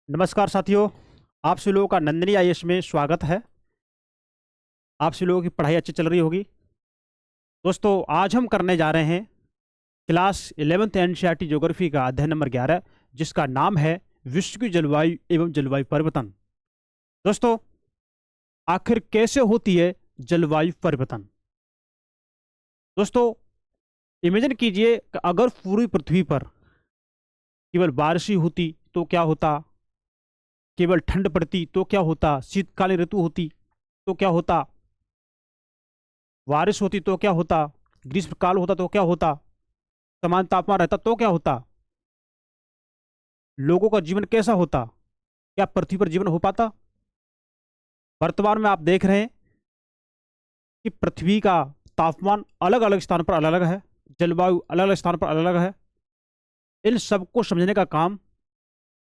नमस्कार साथियों। आप सभी लोगों का नंदिनी आईएएस में स्वागत है। आप सभी लोगों की पढ़ाई अच्छी चल रही होगी। दोस्तों, आज हम करने जा रहे हैं क्लास 11th एनसीईआरटी ज्योग्राफी का अध्याय नंबर 11, जिसका नाम है विश्व की जलवायु एवं जलवायु परिवर्तन। दोस्तों, आखिर कैसे होती है जलवायु परिवर्तन? दोस्तों, इमेजिन कीजिए कि अगर पूरी पृथ्वी पर केवल बारिश ही होती तो क्या होता, केवल ठंड पड़ती तो क्या होता, शीतकालीन ऋतु होती तो क्या होता, बारिश होती तो क्या होता, ग्रीष्मकाल होता तो क्या होता, समान तापमान रहता तो क्या होता, लोगों का जीवन कैसा होता, क्या पृथ्वी पर जीवन हो पाता? वर्तमान में आप देख रहे हैं कि पृथ्वी का तापमान अलग अलग स्थान पर अलग अलग है, जलवायु अलग अलग स्थान पर अलग अलग है। इन सबको समझने का काम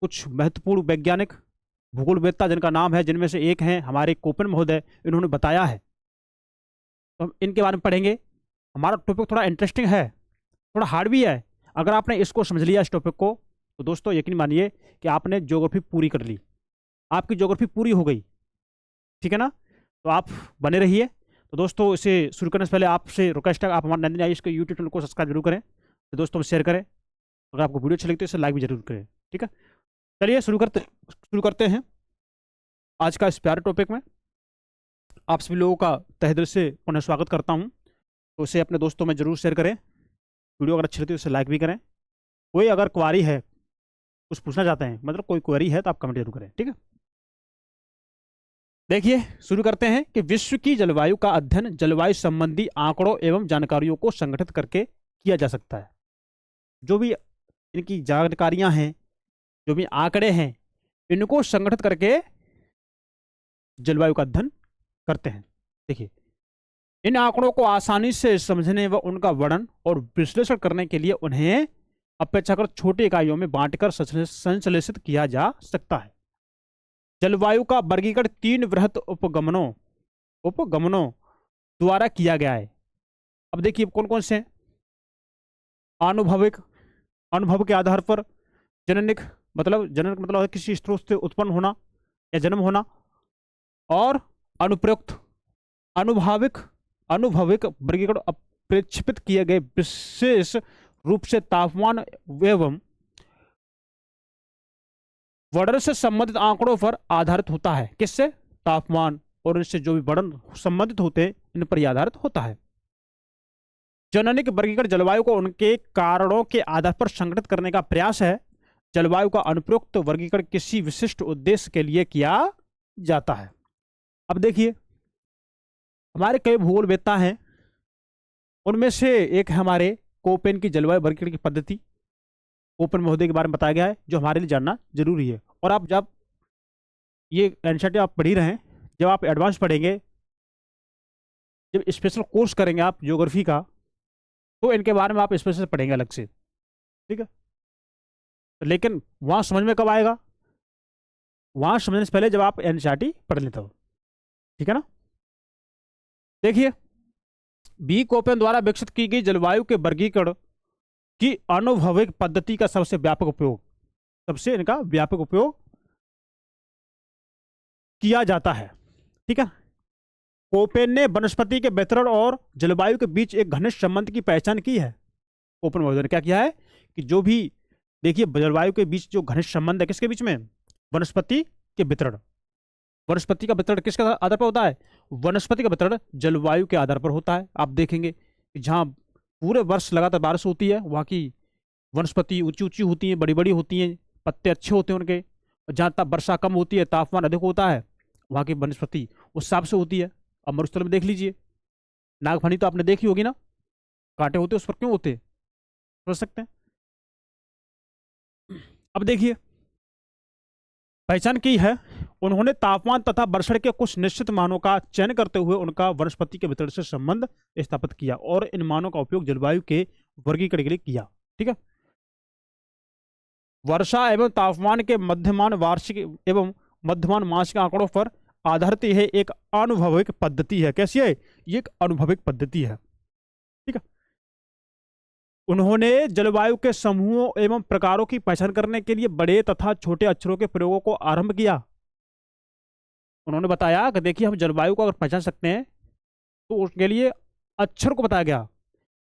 कुछ महत्वपूर्ण वैज्ञानिक भूगोलवेत्ता जिनका नाम है, जिनमें से एक हैं हमारे कोपेन महोदय, इन्होंने बताया है। तो हम इनके बारे में पढ़ेंगे। हमारा टॉपिक थोड़ा इंटरेस्टिंग है, थोड़ा हार्ड भी है। अगर आपने इसको समझ लिया, इस टॉपिक को, तो दोस्तों यकीन मानिए कि आपने ज्योग्राफी पूरी कर ली, आपकी ज्योग्राफी पूरी हो गई। ठीक है ना? तो आप बने रहिए। तो दोस्तों, इसे शुरू करने से पहले आपसे रिक्वेस्ट है, आप हमारे नंदिनी आयुष के यूट्यूब चैनल को सब्सक्राइब जरूर करें। तो दोस्तों शेयर करें, अगर आपको वीडियो अच्छी लगती है इसे लाइक भी जरूर करें। ठीक है, चलिए शुरू करते हैं आज का इस प्यारे टॉपिक में। आप सभी लोगों का तहे दिल से पुनः स्वागत करता हूँ। तो इसे अपने दोस्तों में जरूर शेयर करें। वीडियो अगर अच्छी लगती है तो इसे लाइक भी करें। कोई अगर क्वारी है, कुछ पूछना चाहते हैं, मतलब कोई क्वेरी है, तो आप कमेंट जरूर करें। ठीक है, देखिए शुरू करते हैं कि विश्व की जलवायु का अध्ययन जलवायु संबंधी आंकड़ों एवं जानकारियों को संगठित करके किया जा सकता है। जो भी इनकी जानकारियां हैं, जो भी आंकड़े हैं, इनको संगठित करके जलवायु का अध्ययन करते हैं। देखिए, इन आंकड़ों को आसानी से समझने व उनका वर्णन और विश्लेषण करने के लिए उन्हें अपेक्षाकृत छोटी इकाइयों में बांटकर संश्लेषित किया जा सकता है। जलवायु का वर्गीकरण 3 वृहत उपगमनों द्वारा किया गया है। अब देखिए कौन कौन से हैं। आनुभविक, अनुभव के आधार पर। जननिक मतलब है किसी स्रोत से उत्पन्न होना या जन्म होना। और अनुप्रयुक्त, अनुभाविक अनुभाविक वर्गीकरण अपेक्षित किए गए विशेष रूप से तापमान एवं वर्णन से संबंधित आंकड़ों पर आधारित होता है। किससे? तापमान और इनसे जो भी वर्णन संबंधित होते हैं, इन पर आधारित होता है। जननिक वर्गीकरण जलवायु को उनके कारणों के आधार पर संगठित करने का प्रयास है। जलवायु का अनुप्रयुक्त वर्गीकरण किसी विशिष्ट उद्देश्य के लिए किया जाता है। अब देखिए, हमारे कई भूगोलवेत्ता हैं, उनमें से एक है हमारे कोपेन की जलवायु वर्गीकरण की पद्धति। कोपेन महोदय के बारे में बताया गया है, जो हमारे लिए जानना जरूरी है। और आप जब ये एनसीईआरटी आप पढ़ ही रहे हैं, जब आप एडवांस पढ़ेंगे, जब स्पेशल कोर्स करेंगे आप ज्योग्राफी का, तो इनके बारे में आप स्पेशल पढ़ेंगे अलग से। ठीक है, लेकिन वहां समझ में कब आएगा? वहां समझने से पहले जब आप एनसीईआरटी पढ़ लेते हो। ठीक है ना? देखिए, बी कोपेन द्वारा विकसित की गई जलवायु के वर्गीकरण की आनुभविक पद्धति का सबसे इनका व्यापक उपयोग किया जाता है। ठीक है, कोपेन ने वनस्पति के वितरण और जलवायु के बीच एक घनिष्ठ संबंध की पहचान की है। कोपेन महोदय ने क्या किया है कि जो भी, देखिए, जलवायु के बीच जो घनिष्ठ संबंध है, किसके बीच में? वनस्पति के वितरण। वनस्पति का वितरण किसके आधार पर होता है? वनस्पति का वितरण जलवायु के आधार पर होता है। आप देखेंगे कि जहां पूरे वर्ष लगातार बारिश होती है, वहां की वनस्पति ऊंची ऊंची होती है, बड़ी बड़ी होती हैं, पत्ते अच्छे होते हैं उनके। जहां तक वर्षा कम होती है, तापमान अधिक होता है, वहां की वनस्पति उस हिसाब से होती है। अब मरुस्थल में देख लीजिए, नागफनी तो आपने देखी होगी ना, कांटे होते उस पर क्यों होते, समझ सकते हैं। अब देखिए, पहचान की है उन्होंने तापमान तथा वर्षण के कुछ निश्चित मानों का चयन करते हुए उनका वनस्पति के वितरण से संबंध स्थापित किया और इन मानों का उपयोग जलवायु के वर्गीकरण के लिए किया। ठीक है, वर्षा एवं तापमान के मध्यमान वार्षिक एवं मध्यमान मासिक आंकड़ों पर आधारित है, एक अनुभविक पद्धति है। कैसी है? ये एक अनुभविक पद्धति है। ठीक है, उन्होंने जलवायु के समूहों एवं प्रकारों की पहचान करने के लिए बड़े तथा छोटे अक्षरों के प्रयोगों को आरंभ किया। उन्होंने बताया कि देखिए हम जलवायु को अगर पहचान सकते हैं तो उसके लिए अक्षर को बताया गया,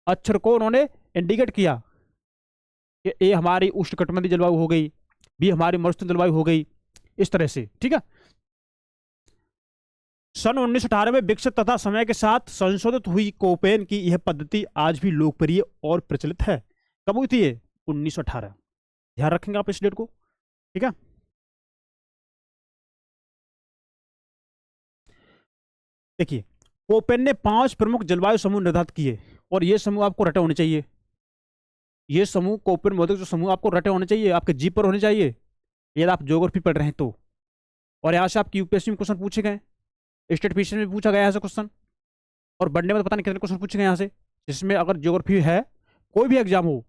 अक्षर को उन्होंने इंडिकेट किया कि ए हमारी उष्णकटिबंधीय जलवायु हो गई, बी हमारी मरुस्थलीय जलवायु हो गई, इस तरह से। ठीक है। सन 1918 में विकसित तथा समय के साथ संशोधित हुई कोपेन की यह पद्धति आज भी लोकप्रिय और प्रचलित है। कब हुई थी ये? 1918। ध्यान रखेंगे आप इस डेट को। ठीक है। देखिए कोपेन ने 5 प्रमुख जलवायु समूह निर्धारित किए और ये समूह आपको रटे होने चाहिए। ये समूह कोपेन महोदय जो समूह आपको रटे होने चाहिए, आपके जीप पर होने चाहिए यदि आप ज्योग्राफी पढ़ रहे हैं तो। और यहाँ से आपकी यूपीएससी में क्वेश्चन पूछे गए, स्टेट पीसी में पूछा गया ऐसा क्वेश्चन, और बनने में तो पता नहीं कितने क्वेश्चन पूछे गए यहाँ से। जिसमें अगर ज्योग्राफी है, कोई भी एग्जाम हो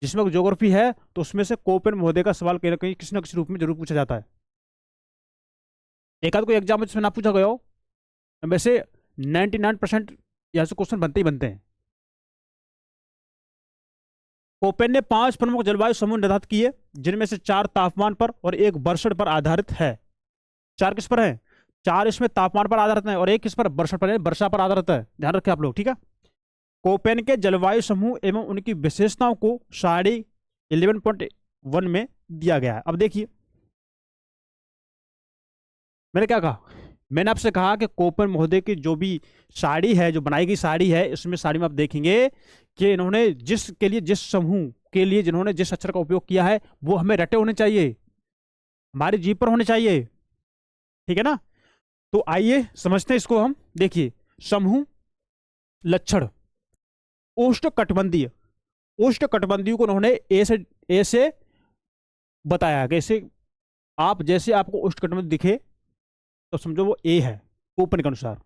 जिसमें अगर ज्योग्राफी है तो उसमें से कोपेन महोदय का सवाल कहीं ना कहीं किसी न किसी रूप में जरूर पूछा जाता है। एक आध कोई एग्जाम में जिसमें ना पूछा गया हो, वैसे 99% यहाँ से क्वेश्चन बनते ही बनते हैं। कोपेन ने 5 प्रमुख जलवायु समूह निर्धारित किए जिनमें से 4 तापमान पर और 1 वर्षण पर आधारित है। 4 किस पर है? 4 इसमें तापमान पर आधारित है और 1 किस पर? वर्षण पर, वर्षा पर आधारित है। ध्यान रखें आप लोग। ठीक है। कोपेन के जलवायु समूह एवं उनकी विशेषताओं को साड़ी 11.1 में दिया गया है। अब देखिए मैंने क्या कहा, मैंने आपसे कहा कि कोपेन महोदय की जो भी साड़ी है, जो बनाई गई साड़ी है, इसमें साड़ी में आप देखेंगे कि इन्होंने जिसके लिए, जिस समूह के लिए जिन्होंने जिस अक्षर का उपयोग किया है वो हमें रटे होने चाहिए, हमारी जीप पर होने चाहिए। ठीक है ना। तो आइए समझते हैं इसको हम। देखिए समूह लक्षण, उष्णकटिबंधीय, उष्णकटिबंधीय को उन्होंने ए से बताया। कैसे? आप जैसे आपको उष्णकटिबंध दिखे तो समझो वो ए है कोपेन के अनुसार।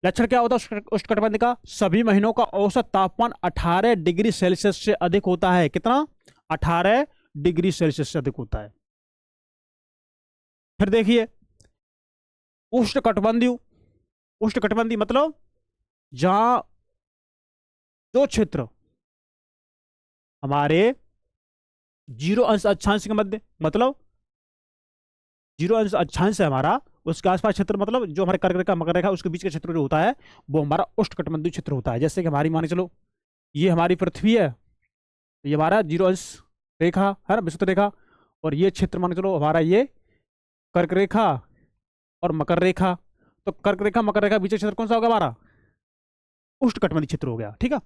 लक्षण क्या होता है उष्णकटिबंध का? सभी महीनों का औसत तापमान 18 डिग्री सेल्सियस से अधिक होता है। कितना? 18 डिग्री सेल्सियस से अधिक होता है। फिर देखिए उष्णकटिबंधीय, उष्णकटिबंधीय मतलब जहां जो क्षेत्र हमारे 0 अंश अक्षांश के मध्य, मतलब 0 अंश अक्षांश है हमारा, उसके आसपास क्षेत्र, मतलब जो हमारे कर्क रेखा मकर रेखा उसके बीच का क्षेत्र जो होता है वो हमारा उष्णकटिबंधीय क्षेत्र होता है। जैसे कि हमारी, मान के चलो ये हमारी पृथ्वी है, ये हमारा 0 अंश रेखा है ना, विषुवत रेखा, और ये क्षेत्र मान के चलो हमारा ये कर्क रेखा और मकर रेखा। तो कर्क रेखा मकर रेखा बीच का क्षेत्र कौन सा होगा? हमारा उष्णकटिबंधीय क्षेत्र हो गया। ठीक है।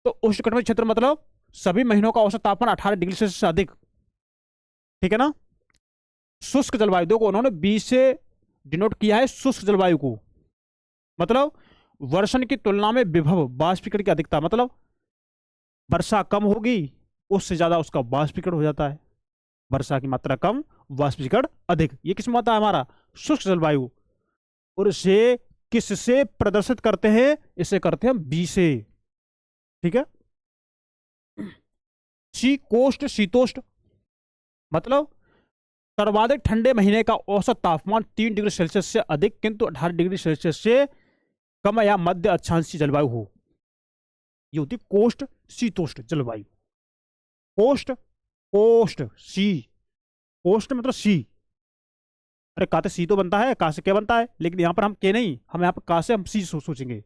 तो उष्णकटिबंधीय क्षेत्र मतलब सभी महीनों का औसत तापमान 18 डिग्री सेल्सियस से अधिक। ठीक है ना। शुष्क जलवायु, देखो उन्होंने 20 से डिनोट किया है शुष्क जलवायु को, मतलब वर्षण की तुलना में विभव वाष्पीकरण की अधिकता, मतलब वर्षा कम होगी उससे ज्यादा उसका वाष्पीकरण हो जाता है। वर्षा की मात्रा कम, वाष्पीकरण अधिक। ये किस में आता है? हमारा शुष्क जलवायु। और इसे किससे प्रदर्शित करते हैं? इसे करते हैं बी से। ठीक है। शीतोष्ण, शीतोष्ण मतलब सर्वाधिक ठंडे महीने का औसत तापमान 3 डिग्री सेल्सियस से अधिक किंतु 18 डिग्री सेल्सियस से कम या मध्य अक्षांशीय जलवायु हो, ये होती कोष्ट शीतोष्ण जलवायु। कोष्ट, कोष्ट सी, कोष्ट मतलब सी। अरे का से सी तो बनता है, का से क्या बनता है, लेकिन यहां पर हम के नहीं, हम यहाँ पर का से हम सी सोचेंगे,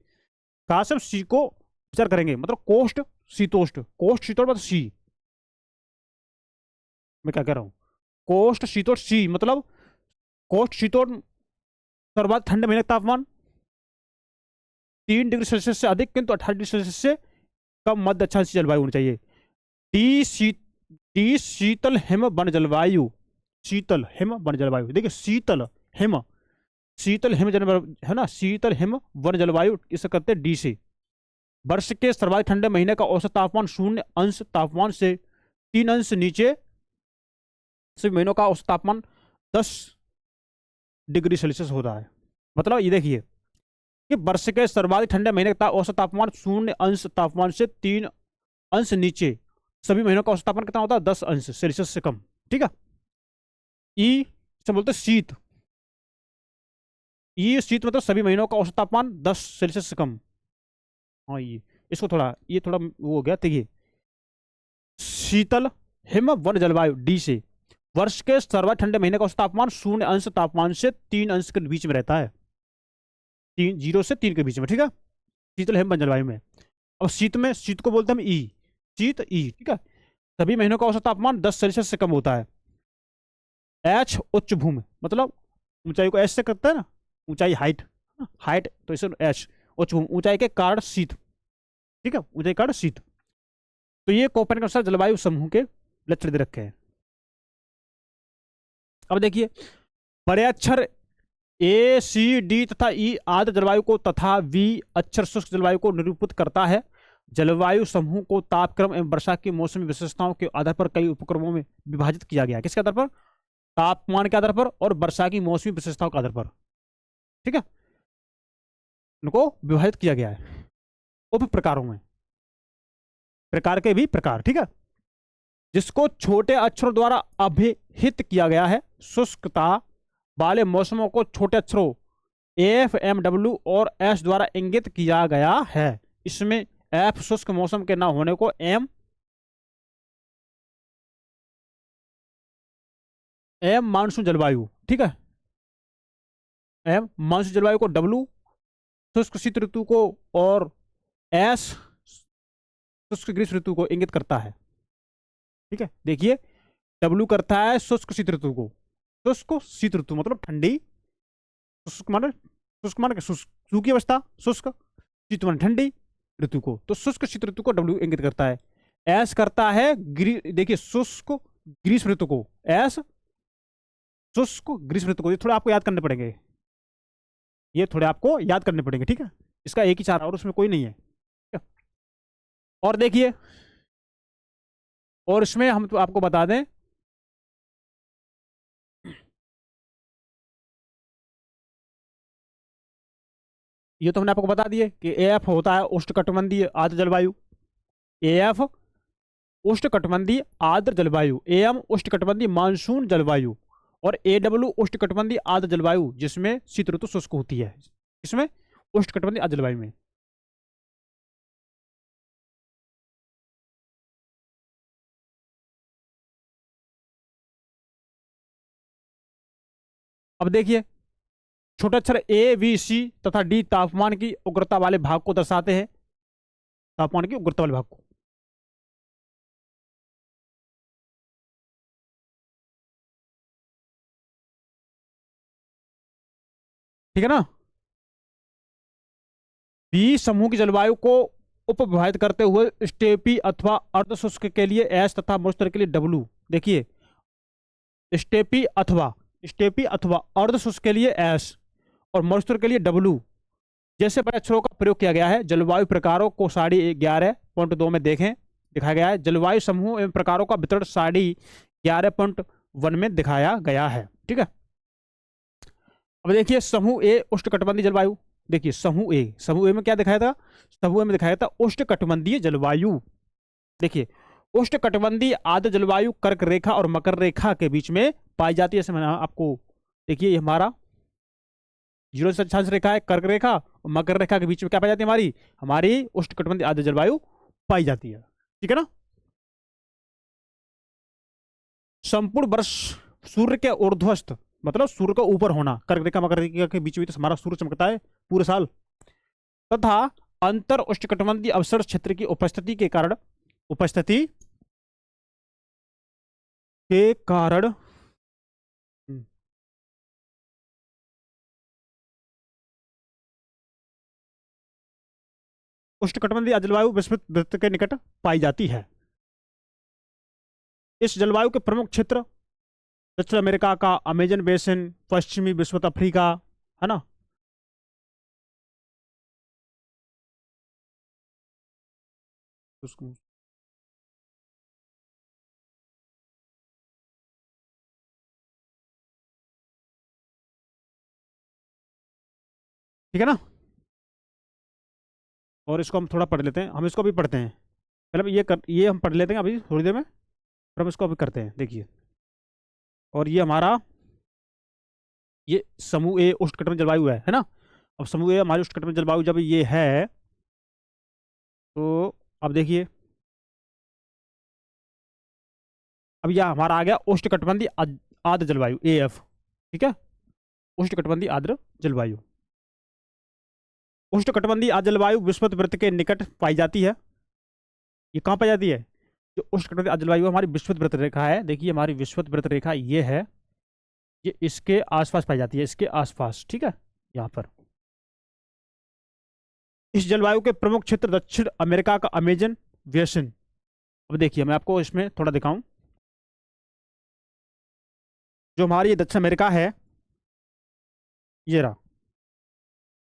का से हम सी को विचार करेंगे। मतलब कोष्ट शीतोष्ण, कोष्ट शीतोष्ण मतलब सी। मैं क्या कह रहा हूं? कोष्ट शीतोष्ण सी मतलब कोष्ट शीतोष्ण सर्वाधिक ठंडे महीने का तापमान 3 डिग्री सेल्सियस से अधिक किंतु 18 डिग्री सेल्सियस से कम मध्य अक्षांशीय जलवायु होनी चाहिए। डी शीतल हिम वन जलवायु, शीतल हिम वन जलवायु। देखिए शीतल हिम, शीतल हिम जलवायु है ना, शीतल हिम वन जलवायु, इसे करते हैं डी से। वर्ष के सर्वाधिक ठंडे महीने का औसत तापमान 0 अंश तापमान से 3 अंश नीचे, सभी महीनों का औसत तापमान 10 डिग्री सेल्सियस होता है। मतलब ये देखिए कि वर्ष के सर्वाधिक ठंडे महीने का औसत तापमान 0 अंश तापमान से 3 अंश नीचे, सभी महीनों का औसत तापमान कितना होता है? 10 अंश सेल्सियस से कम। ठीक है। ई से बोलते शीत, ई शीत मतलब सभी महीनों का औसत तापमान 10 सेल्सियस से कम। हाँ ये इसको थोड़ा, ये थोड़ा वो हो गया। देखिए शीतल हिम वन जलवायु डी से, वर्ष के सर्वाधिक ठंडे महीने का औसत तापमान 0 अंश तापमान से 3 अंश के बीच में रहता है, 0 से 3 के बीच में, ठीक है, शीतल हिम वन जलवायु में। अब शीत में, शीत को बोलते हैं हम ई, शीत ई, ठीक है। सभी महीनों का औसत तापमान 10 सेल्सियस से कम होता है। एच उच्च भूमि, मतलब ऊंचाई को एच से करते हैं ना, ऊंचाई हाइट, हाइट तो इसे एच, उच्च भूमि ऊंचाई के कारण शीत, ठीक है, ऊंचाई के कारण शीत। तो ये कोपेन के अनुसार जलवायु समूह के लक्षण दे रखे हैं। अब देखिए, बड़े अक्षर ए सी डी तथा ई आदि जलवायु को तथा वी अक्षर शुष्क जलवायु को निरूपित करता है। जलवायु समूह को तापक्रम एवं वर्षा की मौसमी विशेषताओं के आधार पर कई उपक्रमों में विभाजित किया गया है। किसके आधार पर? तापमान के आधार पर और वर्षा की मौसमी विशेषताओं के आधार पर, ठीक है, उनको विभाजित किया गया है उप प्रकारों में, प्रकार के भी प्रकार, ठीक है, जिसको छोटे अक्षरों द्वारा अभिहित किया गया है। शुष्कता वाले मौसमों को छोटे अक्षरों एफ एम डब्ल्यू और एस द्वारा इंगित किया गया है। इसमें एफ शुष्क मौसम के न होने को एम मानसून जलवायु, ठीक है, एम मानसून जलवायु को, डब्ल्यू शुष्क शीत ऋतु को और एस शुष्क ग्रीष्म ऋतु को इंगित करता है, ठीक है। देखिए, डब्ल्यू करता है शुष्क शीत ऋतु को, शुष्क शीत ऋतु मतलब ठंडी, शुष्क माने सूखी अवस्था, शुष्क शीत माने ठंडी ऋतु को, तो शुष्क शीत ऋतु को डब्ल्यू इंगित करता है। एस करता है देखिए शुष्क ग्रीष्म ऋतु को, एस शुष्क ग्रीष्म ऋतु को। ये थोड़ा आपको याद करने पड़ेंगे, ये थोड़े आपको याद करने पड़ेंगे, ठीक है, इसका एक ही चार और उसमें कोई नहीं है, ठीक है? और देखिए, और इसमें हम तो आपको बता दें, ये तो हमने आपको बता दिए कि एएफ होता है उष्णकटिबंधीय आर्द्र जलवायु, एएफ उष्णकटिबंधीय आर्द्र जलवायु, एएम उष्णकटिबंधीय मानसून जलवायु और एडब्ल्यू उष्णकटिबंधीय आर्द्र जलवायु, जिसमें शीत ऋतु शुष्क होती है, इसमें उष्णकटिबंधीय आर्द्र जलवायु में। अब देखिए, छोटे अक्षर ए बी सी तथा डी तापमान की उग्रता वाले भाग को दर्शाते हैं, तापमान की उग्रता वाले भाग को, ठीक है ना। बी समूह की जलवायु को उपविभाजित करते हुए स्टेपी अथवा अर्धशुष्क के लिए एस तथा मॉइस्चर के लिए डब्ल्यू। देखिए, स्टेपी अथवा अर्धशुष्क के लिए एस और मॉइस्चर के लिए डब्ल्यू जैसे बड़े अक्षरों का प्रयोग किया गया है। जलवायु प्रकारों को साड़ी 11.2 में देखें, दिखाया गया है। जलवायु समूह एवं प्रकारों का वितरण साड़ी 11.1 में दिखाया गया है, ठीक है। अब देखिए, समूह ए उष्णकटिबंधीय जलवायु। देखिए, समूह ए में क्या दिखाया था? समूह ए में दिखाया था उष्णकटिबंधीय जलवायु। देखिए, उष्णकटिबंधीय आर्द्र जलवायु कर्क रेखा और मकर रेखा के बीच में पाई जाती है। जैसे मैंने आपको, देखिए, ये हमारा 0 से 60 रेखा है, कर्क रेखा और मकर रेखा के बीच में क्या पाई जाती है? हमारी उष्णकटिबंधीय आर्द्र जलवायु पाई जाती है, ठीक है ना। संपूर्ण वर्ष सूर्य के ऊर्ध्वस्त, मतलब सूर्य का ऊपर होना, कर्क रेखा मकर रेखा के बीच में तो हमारा सूर्य चमकता है पूरे साल, तथा अंतर उष्णकटिबंधीय अवसर क्षेत्र की उपस्थिति के कारण उष्णकटिबंधीय जलवायु विषुवत वृत्त के निकट पाई जाती है। इस जलवायु के प्रमुख क्षेत्र दक्षिण अमेरिका का अमेजन बेसिन, पश्चिमी विषुवत अफ्रीका, है ना, उसको ठीक है ना। और इसको हम थोड़ा पढ़ लेते हैं, हम इसको भी पढ़ते हैं, मतलब ये हम पढ़ लेते हैं अभी थोड़ी देर में, फिर हम इसको अभी करते हैं। देखिए, और ये हमारा ये समूह ए उष्णकटिबंधीय जलवायु है ना। अब समूह ए हमारी उष्णकटिबंधीय जलवायु जब ये है, तो अब देखिए, अब यह हमारा आ गया उष्णकटिबंधीय आर्द्र जलवायु AF। ठीक है, उष्णकटिबंधीय आर्द्र जलवायु। उष्णकटिबंधीय आर्द्र जलवायु विषुवत वृत्त के निकट पाई जाती है। ये कहाँ पाई जाती है? जो उष्णकटिबंधीय आर्द्र जलवायु हमारी विषुवत वृत्त रेखा है, देखिए हमारी विषुवत वृत्त रेखा ये है, ये इसके आसपास पाई जाती है, इसके आसपास। ठीक है, यहाँ पर। इस जलवायु के प्रमुख क्षेत्र दक्षिण अमेरिका का अमेजन बेसिन। अब देखिए मैं आपको इसमें थोड़ा दिखाऊं, जो हमारी दक्षिण अमेरिका है, ये रहा,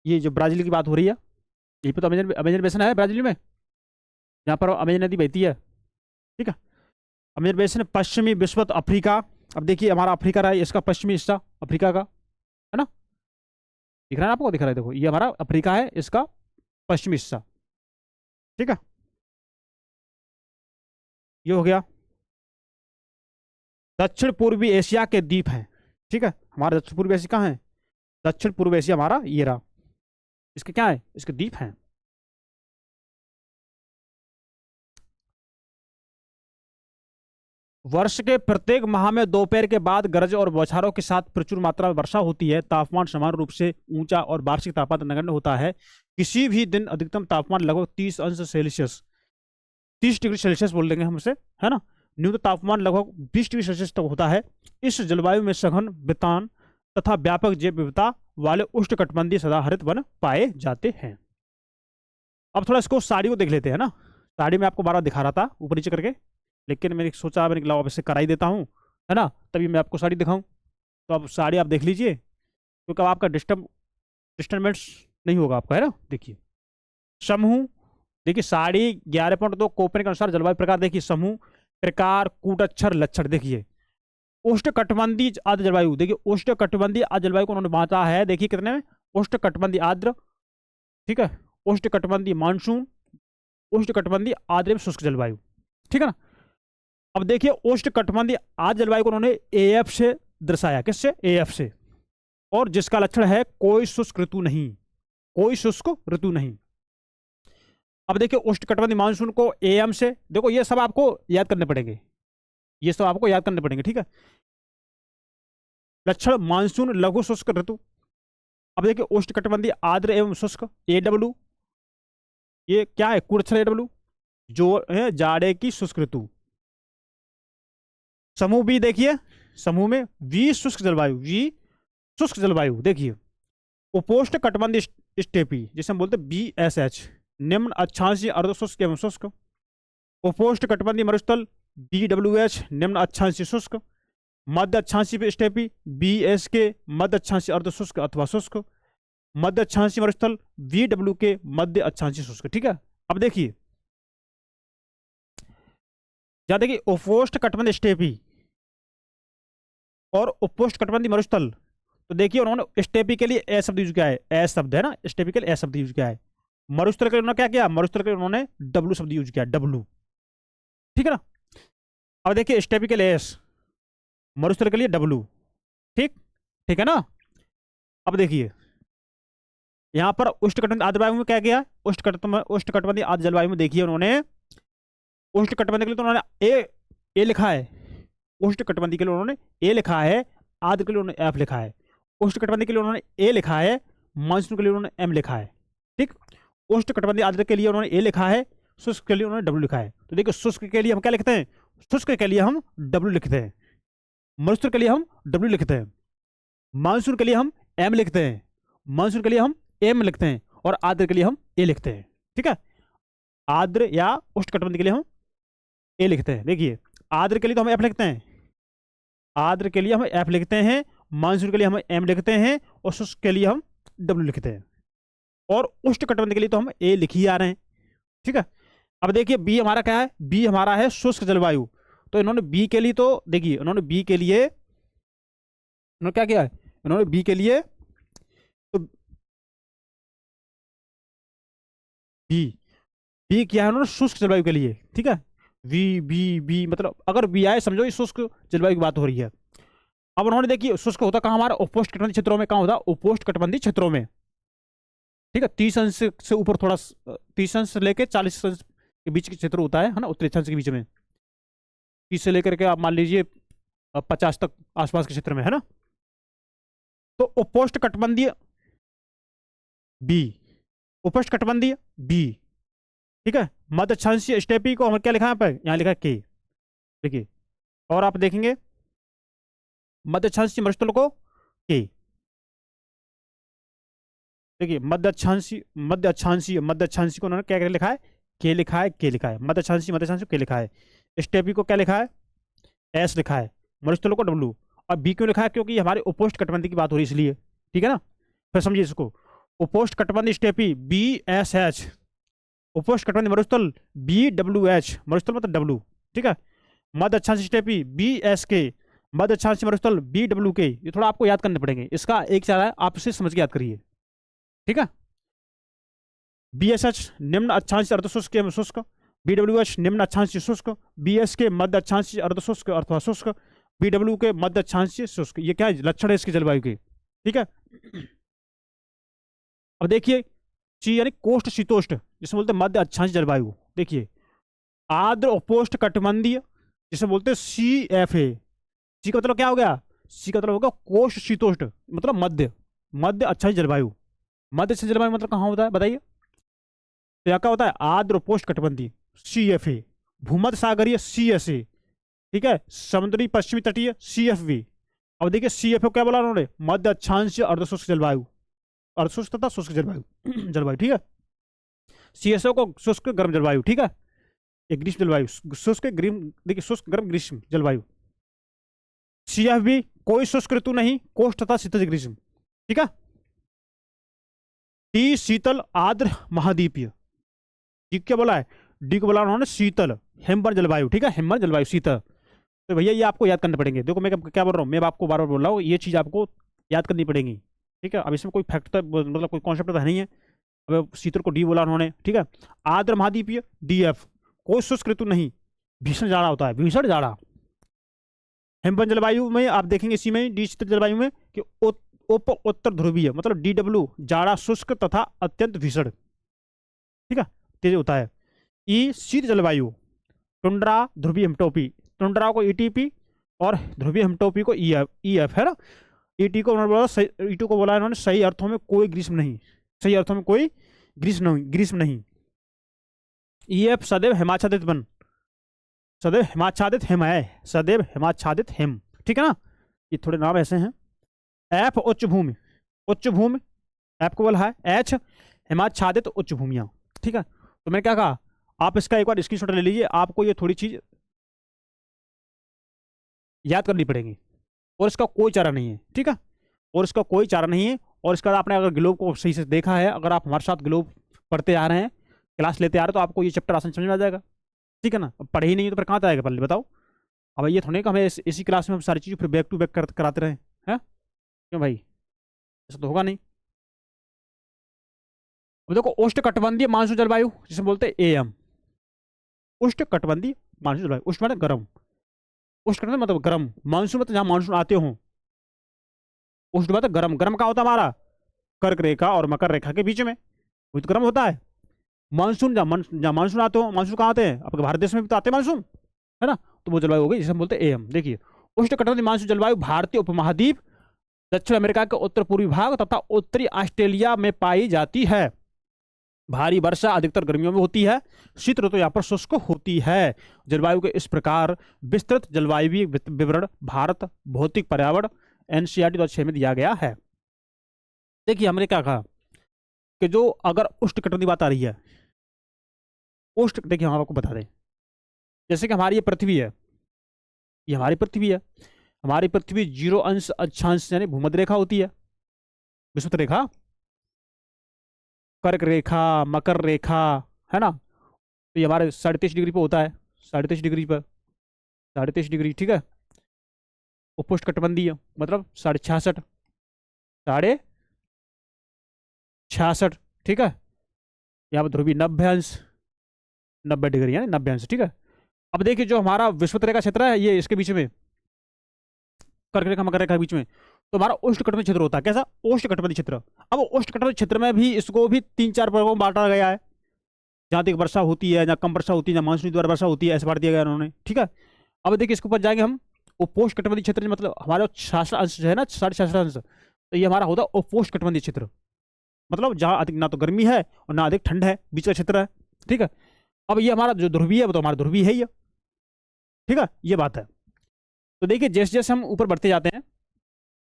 ये जो ब्राजील की बात हो रही है, यहीं पर तो अमेजन अमेजन बेसिन है ब्राजील में, जहाँ पर अमेजन नदी बहती है। ठीक है, अमेजन बेसिन पश्चिमी विषुवत अफ्रीका। अब देखिए हमारा अफ्रीका रहा है, इसका पश्चिमी हिस्सा अफ्रीका का है ना, दिख रहा है आपको? दिख रहा है, देखो ये हमारा अफ्रीका है, इसका पश्चिमी हिस्सा। ठीक है, ये हो गया। दक्षिण पूर्वी एशिया के द्वीप हैं। ठीक है, हमारा दक्षिण पूर्वी एशिया कहाँ है? दक्षिण पूर्व एशिया हमारा ये रहा, इसके क्या है? इसके द्वीप हैं। वर्ष के प्रत्येक माह में दोपहर के बाद गरज और बौछारों के साथ प्रचुर मात्रा में वर्षा होती है। तापमान समान रूप से ऊंचा और वार्षिक तापमान नगण्य होता है। किसी भी दिन अधिकतम तापमान लगभग 30 अंश सेल्सियस, 30 डिग्री सेल्सियस बोल देंगे हम उसे, है ना। न्यूनतम तापमान लगभग 20 डिग्री सेल्सियस तक होता है। इस जलवायु में सघन वितान तथा व्यापक जैव विविधता वाले उष्णकटिबंधीय सदाहरित वन पाए जाते हैं। अब थोड़ा इसको साड़ी को देख लेते हैं ना। साड़ी में आपको बार बार दिखा रहा था ऊपर नीचे करके, लेकिन मैंने सोचा मैंने लाओ इसे कराई देता हूँ, है ना, तभी मैं आपको साड़ी दिखाऊं। तो अब साड़ी आप देख लीजिए, क्योंकि अब आपका डिस्टर्बेंस नहीं होगा आपका, है ना। देखिए समूह, देखिए साड़ी 11.2 कोपेन के अनुसार जलवायु प्रकार, देखिए समूह प्रकार कूटअक्षर लक्षण। देखिए उष्णकटिबंधीय आर्द्र जलवायु, देखिए उष्णकटिबंधीय आर्द्र जलवायु को उन्होंने बांटा है, देखिए कितने में? उष्णकटिबंधीय आर्द्र, ठीक है, उष्णकटिबंधीय मानसून, उष्णकटिबंधीय आर्द्र एवं शुष्क जलवायु। ठीक है ना। अब देखिए उष्णकटिबंधीय आर्द्र जलवायु को उन्होंने AF से दर्शाया, किससे? AF से, और जिसका लक्षण है कोई शुष्क ऋतु नहीं, कोई शुष्क ऋतु नहीं। अब देखिए उष्णकटिबंधीय मानसून को AM से, देखो ये सब आपको याद करने पड़ेंगे, ये सब आपको याद करने पड़ेंगे। ठीक है, लक्षण मानसून लघु शुष्क ऋतु। अब देखिए उष्णकटिबंधीय आर्द्र एवं शुष्क AW, ये क्या है? कूटअक्षर AW, जो है जाड़े की शुष्क ऋतु। समूह B देखिए, समूह में V शुष्क जलवायु, V शुष्क जलवायु। देखिए उपोष्ण कटिबंधीय स्टेपी, जिसे हम बोलते हैं BSH, निम्न अक्षांशीय अर्धशुष्क एवं शुष्क। उपोष्ण कटिबंधीय मरुस्थल BWH, निम्न अक्षांशीय शुष्क। मध्य अक्षांशीय स्टेपी BSK, मध्य अक्षांशीय अर्धशुष्क अथवा शुष्क। मध्य अक्षांशीय मरुस्थल VWK, मध्य अक्षांशीय शुष्क। ठीक है, अब देखिए जहां देखिए उपोष्ण कटिबंधीय स्टेपी और उपोष्ण कटिबंधीय मरुस्थल, तो देखिए उन्होंने स्टेपी के लिए ए शब्द यूज किया है, ए शब्द है ना, स्टेपी के लिए ए शब्द यूज किया है। मरुस्थल के लिए उन्होंने क्या किया? मरुस्थल के लिए उन्होंने W शब्द यूज किया, W। ठीक है ना। अब देखिए स्टेपी के लिए एस, मरुस्थल के लिए W। ठीक, ठीक है ना। अब देखिए यहां पर उष्णकटिबंधीय आर्द्र जलवायु में क्या किया? उष्णकटिबंधीय आर्द्र जलवायु में देखिए उन्होंने उष्णकटिबंधीय के लिए तो उन्होंने ए लिखा है, उष्णकटिबंधीय के लिए उन्होंने ए लिखा है, आर्द्र के लिए उन्होंने F लिखा है। उष्णकटिबंधीय के लिए उन्होंने ए लिखा है, मानसून के लिए उन्होंने M लिखा है। ठीक, उष्णकटिबंधीय आर्द्र के लिए उन्होंने ए लिखा है, शुष्क के लिए उन्होंने W लिखा है। तो देखिए शुष्क के लिए हम क्या लिखते हैं? शुष्क के लिए हम W लिखते हैं, मरुस्थल के लिए हम W लिखते हैं, मानसून के लिए हम M लिखते हैं, मानसून के लिए हम M लिखते हैं, और आर्द्र के लिए हम ए लिखते हैं। ठीक है, आर्द्र या उष्णकटिबंधीय के लिए हम ए लिखते हैं। देखिए आर्द्र के लिए तो हम F लिखते हैं, आर्द्र के लिए हम F लिखते हैं, मानसून के लिए हम M लिखते हैं, और शुष्क के लिए हम W लिखते हैं, और उष्णकटिबंधीय के लिए तो हम ए लिख ही आ रहे हैं। ठीक है, अब देखिए B हमारा क्या है? B हमारा है शुष्क जलवायु। तो इन्होंने B के लिए, तो देखिए इन्होंने B के लिए इन्होंने क्या किया है? इन्होंने B के लिए तो B किया है उन्होंने शुष्क जलवायु के लिए। ठीक है, V मतलब अगर B आए समझो ये शुष्क जलवायु की बात हो रही है। अब उन्होंने देखिए शुष्क होता कहाँ? हमारा उपोष्ण कटिबंधीय क्षेत्रों में। कहाँ होता? उपोष्ण कटिबंधीय क्षेत्रों में। ठीक है, 30 अंश से ऊपर, थोड़ा 30 अंश से लेके 40 अंश के बीच के क्षेत्र होता है ना, उत्तरी अक्षांश के बीच में। 30 से लेकर के आप मान लीजिए 50 तक आसपास के क्षेत्र में, है ना। तो उपोष्ण कटिबंधीय बी, उपोष्ण कटिबंधीय बी, ठीक है। मध्य अक्षांशीय स्टेपी को हम क्या लिखा है यहाँ पे, यहाँ लिखा है के, देखिए। और आप देखेंगे मध्य अक्षांशीय मरुस्थल को के, देखिए मध्य अक्षांशीय को उन्होंने क्या लिखा है, के लिखा है, के लिखा है। मध्य अक्षांशीय के लिखा है। स्टेपी को क्या लिखा है, एस लिखा है। मरुस्थल को डब्ल्यू। और बी क्यों लिखा है, क्योंकि हमारे उपोष्ण कटिबंधी की बात हो रही है इसलिए, ठीक है ना। फिर समझिए इसको, उपोष्ण कटिबंधी स्टेपी बी एस एच, उपोष्ण कटिबंधी मरुस्थल बी डब्ल्यू एच, मरुस्थल मतलब डब्ल्यू, ठीक है। मध्य अक्षांशीय स्टेपी बी एस के, मध्य अक्षांशीय मरुस्थल बी डब्ल्यू के। ये थोड़ा आपको याद करने पड़ेंगे, इसका एक चारा है, आप इसे समझ के याद करिए, ठीक है। बी एस एच निम्न अक्षांशीय अर्धशुष्क एवं शुष्क, बी डब्ल्यू एच निम्न अक्षांशीय शुष्क, बी एस के मध्य अक्षांशीय अर्धशुष्क अथवा शुष्क, बी डब्ल्यू के मध्य अक्षांशीय शुष्क। ये क्या है, लक्षण है इसके जलवायु के, ठीक है। अब देखिए ची यानी कोष्ठ शीतोष्ण, जिसे बोलते हैं मध्य अक्षांशीय जलवायु। देखिए आर्द्र उपोष्ण कटिबंधीय, जिसे बोलते हैं सी एफ ए। सी का मतलब क्या हो गया, सी का मतलब होगा कोष्ठ शीतोष्ण, मतलब मध्य अक्षांशीय जलवायु। मध्य अक्षांशीय जलवायु मतलब कहाँ होता है बताइए, तो यहाँ क्या होता है, आर्द्र उपोष्ण कटिबंधीय सी एफ ए, भूमध्य सागरीय सी एस ए, ठीक है, समुद्री पश्चिमी तटीय सी एफ वी। अब देखिए सी एफ ए क्या बोला उन्होंने, मध्य अक्षांशीय अर्धशुष्क जलवायु, अर्धशुष्क तथा शुष्क जलवायु जलवायु, ठीक है। सी एस ओ को शुष्क गर्म जलवायु, ठीक है, एक ग्रीष्म जलवायु, शुष्क ग्रीष्म, देखिए शुष्क गर्म ग्रीष्म जलवायु। सी एफ बी कोई शुष्क ऋतु नहीं, कोष्ठ तथा शीतज ग्रीष्म, ठीक है। डी शीतल आर्द्र महाद्वीपीय, डी क्या बोला है, डी को बोला उन्होंने शीतल हेमवर्ण जलवायु, ठीक है, हेमवर्ण जलवायु शीतल। तो भैया ये आपको याद करने पड़ेंगे। देखो मैं क्या बोल रहा हूँ, मैं आपको बार बार बोल रहा हूँ, ये चीज आपको याद करनी पड़ेगी, ठीक है। अब इसमें कोई फैक्ट मतलब कोई कॉन्सेप्ट तो नहीं है। अब शीतल को डी बोला उन्होंने, ठीक है। आर्द्र महाद्वीपीय डी एफ, कोई शुष्क ऋतु नहीं, भीषण जाड़ा होता है, भीषण जाड़ा। हेमवर्ण जलवायु में आप देखेंगे इसी में डी शीतल जलवायु में कि उप उत्तर ध्रुवीय, मतलब डी डब्ल्यू जाड़ा शुष्क तथा अत्यंत भीषण, ठीक है, तेज होता है। ई शीत जलवायु टुंड्रा ध्रुवीय हिमटोपी, टुंड्रा को ईटीपी और ध्रुवीय हिमटोपी को ई एफ, है ना। ईटी को बोला, ईटी को बोला इन्होंने सही अर्थों में कोई ग्रीष्म नहीं, सही अर्थों में कोई ग्रीष्म नहीं। ई एफ सदैव हिमाच्छादित वन, सदैव हिमाच्छादित हिम है, सदैव हिमाच्छादित हिम, ठीक है ना। ये थोड़े नाम ऐसे हैं। एफ उच्च भूमि, एफ को बोला है एच हिमाच्छादित उच्च भूमियां, ठीक है। तो मैंने क्या कहा, आप इसका एक बार स्क्रीनशॉट ले लीजिए, आपको ये थोड़ी चीज याद करनी पड़ेगी, और इसका कोई चारा नहीं है, ठीक है, और इसका कोई चारा नहीं है। और इसका आपने अगर ग्लोब को सही से देखा है, अगर आप हमारे साथ ग्लोब पढ़ते आ रहे हैं, क्लास लेते आ रहे हैं, तो आपको ये चैप्टर आसान समझ में आ जाएगा, ठीक है ना। अब पढ़े ही नहीं तो फिर कहाँ से आएगा पहले बताओ। अब ये थोड़े कि हमें इसी क्लास में हम सारी चीज़ फिर बैक टू बैक कराते रहे हैं, क्यों भाई, ऐसा तो होगा नहीं। अब देखो उष्ण कटिबंधीय मानसून जलवायु, जिसे बोलते हैं एएम, उष्ण कटिबंधीय मानसून जलवायु। उष्ण मतलब गर्म, उष्ण मतलब गर्म, मानसून मतलब जहाँ मानसून आते हो। उष्ण मतलब गर्म, गर्म का होता है हमारा कर्क रेखा और मकर रेखा के बीच में, वो तो गर्म होता है। मानसून जहाँ मानसून आते हो, मानसून कहाँ आते हैं, आपके भारत देश में भी तो आते हैं मानसून, है ना। तो वो जलवायु हो गई जिसे हम बोलते हैं एएम। देखिए उष्ण कटिबंधीय मानसून जलवायु भारतीय उपमहाद्वीप, दक्षिण अमेरिका के उत्तर पूर्वी भाग तथा उत्तरी ऑस्ट्रेलिया में पाई जाती है। भारी वर्षा अधिकतर गर्मियों में होती है, शीत ऋतु यहाँ पर शुष्क होती है। जलवायु के इस प्रकार विस्तृत जलवायु विवरण भारत भौतिक पर्यावरण एनसीईआरटी 2006 में दिया गया है। देखिए हमने क्या कहा कि जो अगर उष्ण कटिबंधीय बात आ रही है, उष्ण, देखिए हम आपको बता दें, जैसे कि हमारी ये पृथ्वी है, ये हमारी पृथ्वी है, हमारी पृथ्वी 0 अंश अक्षांश यानी भूमध्य रेखा होती है, विषुवत रेखा, कर्क रेखा, मकर रेखा, है ना। तो ये हमारे 23.5 डिग्री पे होता है, 23.5 डिग्री पर, 23.5 डिग्री, ठीक है। उपोष्ण कटिबंधीय मतलब 66.5, 66.5, ठीक है। यहाँ पर ध्रुवीय 90 अंश, 90 डिग्री यानी 90 अंश, ठीक है। अब देखिए जो हमारा विषुवत रेखा क्षेत्र है, ये इसके बीच में कर्क रेखा मकर रेखा के बीच में, तो हमारा उष्ण कटिबंधीय क्षेत्र होता है। कैसा, उष्ण कटिबंधीय क्षेत्र। अब उष्ण कटिबंधीय क्षेत्र में भी इसको भी 3-4 भागों में बांटा गया है, जहाँ तक वर्षा होती है, जहाँ कम वर्षा होती है, जहाँ मानसूनी द्वारा वर्षा होती है, ऐसे बांट दिया गया उन्होंने, ठीक है। अब देखिए इसके ऊपर जाएंगे हम, उपोष्ण कटिबंधीय क्षेत्र मतलब हमारा शासन अंश जो है ना, साढ़े शासन अंश, तो ये हमारा होता है उपोष्ण कटिबंधीय क्षेत्र, मतलब जहाँ अधिक ना तो गर्मी है और ना अधिक ठंड है, बीच का क्षेत्र है। ठीक है, अब ये हमारा जो ध्रुवीय है वो तो हमारा ध्रुवीय है ये। ठीक है, ये बात है। तो देखिए जैसे जैसे हम ऊपर बढ़ते जाते हैं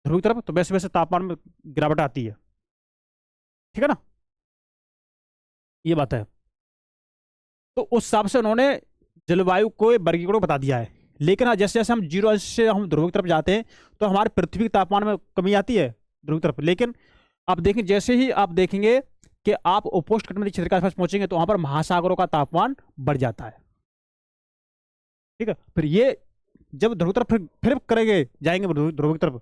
ध्रुव की तरफ, तो वैसे वैसे तापमान में गिरावट आती है। ठीक है ना, ये बात है। तो उस हिसाब से उन्होंने जलवायु को वर्गीकरण बता दिया है। लेकिन हाँ, जैसे जैसे हम 0 अंश से हम ध्रुव की तरफ जाते हैं तो हमारे पृथ्वी के तापमान में कमी आती है ध्रुव की तरफ। लेकिन आप देखें, जैसे ही आप देखेंगे कि आप उपोष्ण कटिबंधीय क्षेत्र के आसपास पहुंचेंगे तो वहां पर महासागरों का तापमान बढ़ जाता है। ठीक है, फिर ये जब ध्रुव की तरफ फिर करेंगे, जाएंगे ध्रुव की तरफ,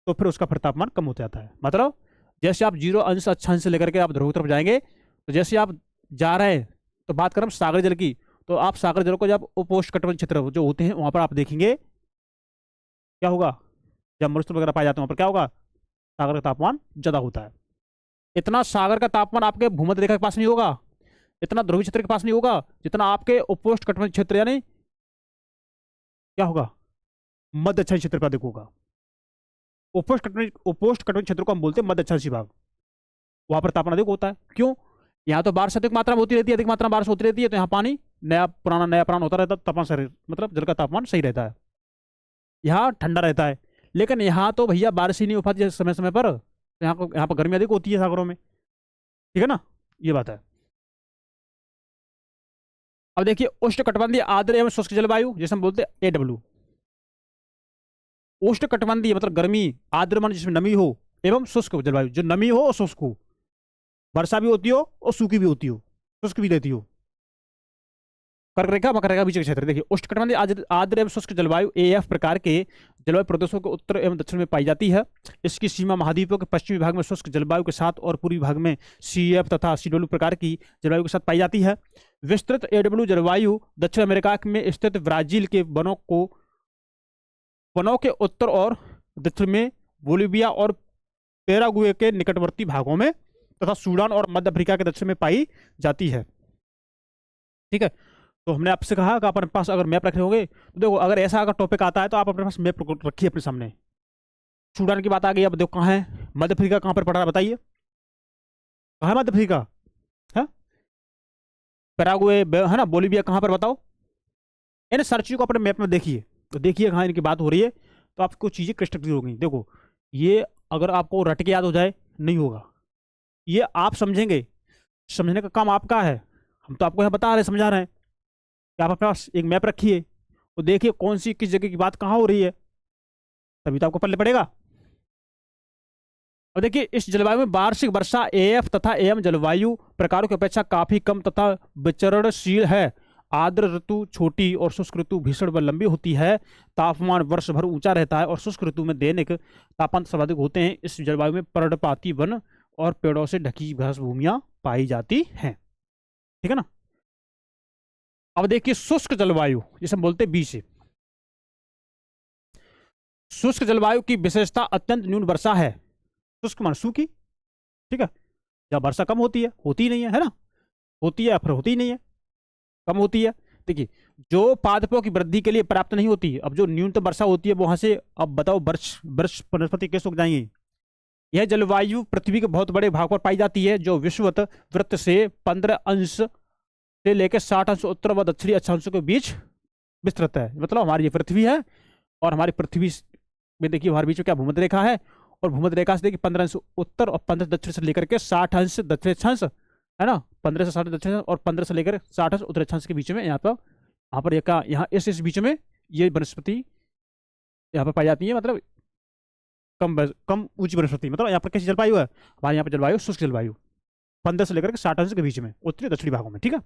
तो फिर उसका फिर तापमान कम होता जाता है। मतलब जैसे आप 0 अंश अक्षांश से लेकर के आप ध्रुव की तरफ जाएंगे, तो जैसे आप जा रहे हैं, तो बात करें सागर जल की, तो आप सागर जल को जब उपोष्ण कटिबंधीय क्षेत्र जो होते हैं वहां पर आप देखेंगे क्या होगा, जब मरुस्थल वगैरह पाए जाते हैं वहां पर क्या होगा, सागर का तापमान ज्यादा होता है। इतना सागर का तापमान आपके भूमध्य रेखा के पास नहीं होगा, इतना ध्रुवीय क्षेत्र के पास नहीं होगा, जितना आपके उपोष्ण कटिबंधीय क्षेत्र यानी क्या होगा, मध्य अक्षांश क्षेत्र पर अधिक होगा। उपोष्ण कटिबंधीय क्षेत्र को हम बोलते हैं मध्य अक्षांशी भाग, वहां पर तापमान अधिक होता है। क्यों? यहाँ तो बारिश अधिक मात्रा में होती रहती है, अधिक मात्रा में बारिश होती रहती है, तो यहाँ पानी नया पुराना होता रहता है, तापमान सही, मतलब जल का तापमान सही रहता है, यहाँ ठंडा रहता है। लेकिन यहाँ तो भैया बारिश ही नहीं हो पाती है समय समय पर, तो यहाँ पर गर्मी अधिक होती है सागरों में। ठीक है ना, ये बात है। अब देखिए उष्ण कटिबंधीय आर्द्र एवं शुष्क जलवायु, जैसे हम बोलते हैं AW। उष्ण कटिबंधीय मतलब गर्मी, आर्द्र मन जिसमें नमी हो, एवं शुष्क जलवायु जो नमी हो और शुष्क हो, वर्षा भी होती हो और सूखी भी होती हो, शुष्क भी रहती हो। कर्क रेखा मकर रेखा बीच का क्षेत्र। देखिए उष्णकटिबंधीय आर्द्र एवं शुष्क जलवायु AF प्रकार के जलवायु प्रदेशों के उत्तर एवं दक्षिण में पाई जाती है। इसकी सीमा महाद्वीपों के पश्चिमी भाग में शुष्क जलवायु के साथ और पूर्वी भाग में CF तथा CW प्रकार की जलवायु के साथ पाई जाती है। विस्तृत AW जलवायु दक्षिण अमेरिका में स्थित ब्राजील के वनों के उत्तर और दक्षिण में, बोलिविया और पेरागुए के निकटवर्ती भागों में तथा सूडान और मध्य अफ्रीका के दक्षिण में पाई जाती है। ठीक है, तो हमने आपसे कहा कि अपने पास अगर मैप रखे होंगे तो देखो, अगर ऐसा अगर टॉपिक आता है तो आप अपने पास मैप रखिए अपने सामने। सूडान की बात आ गई, अब देखो कहाँ है, मध्य अफ्रीका कहाँ पर पड़ रहा है बताइए, कहाँ है मध्य अफ्रीका है, पेरागुए है ना, बोलिविया कहाँ पर बताओ। इन सर्च को अपने मैप में देखिए, तो देखिए कहाँ इनकी बात हो रही है, तो आपको चीज़ें क्रिस्टल क्लियर होंगी। देखो ये अगर आपको रट के याद हो जाए नहीं होगा, ये आप समझेंगे, समझने का काम आपका है। हम तो आपको यहाँ बता रहे, समझा रहे हैं कि आप अपने पास एक मैप रखिए तो देखिए कौन सी किस जगह की बात कहाँ हो रही है, तभी तो आपको पल्ले पड़ेगा। और देखिए इस जलवायु में वार्षिक वर्षा AF तथा AM जलवायु प्रकारों की अपेक्षा काफी कम तथा विचरणशील है। आर्द्र ऋतु छोटी और शुष्क ऋतु भीषण व लंबी होती है। तापमान वर्ष भर ऊंचा रहता है और शुष्क ऋतु में दैनिक तापमान सर्वाधिक होते हैं। इस जलवायु में पर्णपाती वन और पेड़ों से ढकी घास भूमियां पाई जाती हैं। ठीक है ना। अब देखिए शुष्क जलवायु, जिसे हम बोलते हैं B से। शुष्क जलवायु की विशेषता अत्यंत न्यून वर्षा है। शुष्क मान सूखी, ठीक है, जब वर्षा कम होती है, होती ही नहीं है ना, होती है फिर होती ही नहीं है, कम होती है। देखिए जो पादपों की वृद्धि के लिए पर्याप्त नहीं होती, अब जो न्यूनतम वर्षा होती है वहां से अब बताओ वर्ष वर्ष वनस्पति कैसे उग जाएंगे। यह जलवायु पृथ्वी के बहुत बड़े भाग पर पाई जाती है, जो विषुवत वृत्त से 15 अंश से लेकर 60 अंश उत्तर व दक्षिणी अक्षांशों के बीच विस्तृत है। मतलब हमारी ये पृथ्वी है और हमारी पृथ्वी में देखिए हमारे बीच में क्या भूमध्य रेखा है, और भूमध्य रेखा से देखिए 15 अंश उत्तर और 15 दक्षिण से लेकर के 60 अंश दक्षिण अक्षांश है ना, 15 से 60 दक्षिण और 15 से लेकर 60 अंश उत्तर अक्षांश के बीच में यहाँ पर यहाँ इस बीच में ये वनस्पति यहाँ पर पाई जाती है। मतलब कम ऊंची वनस्पति, मतलब यहाँ पर कैसी जलवायु है, हमारे यहाँ पर जलवायु शुष्क जलवायु 15 से लेकर 60 अंश के बीच में उत्तरी दक्षिणी भागों में। ठीक है,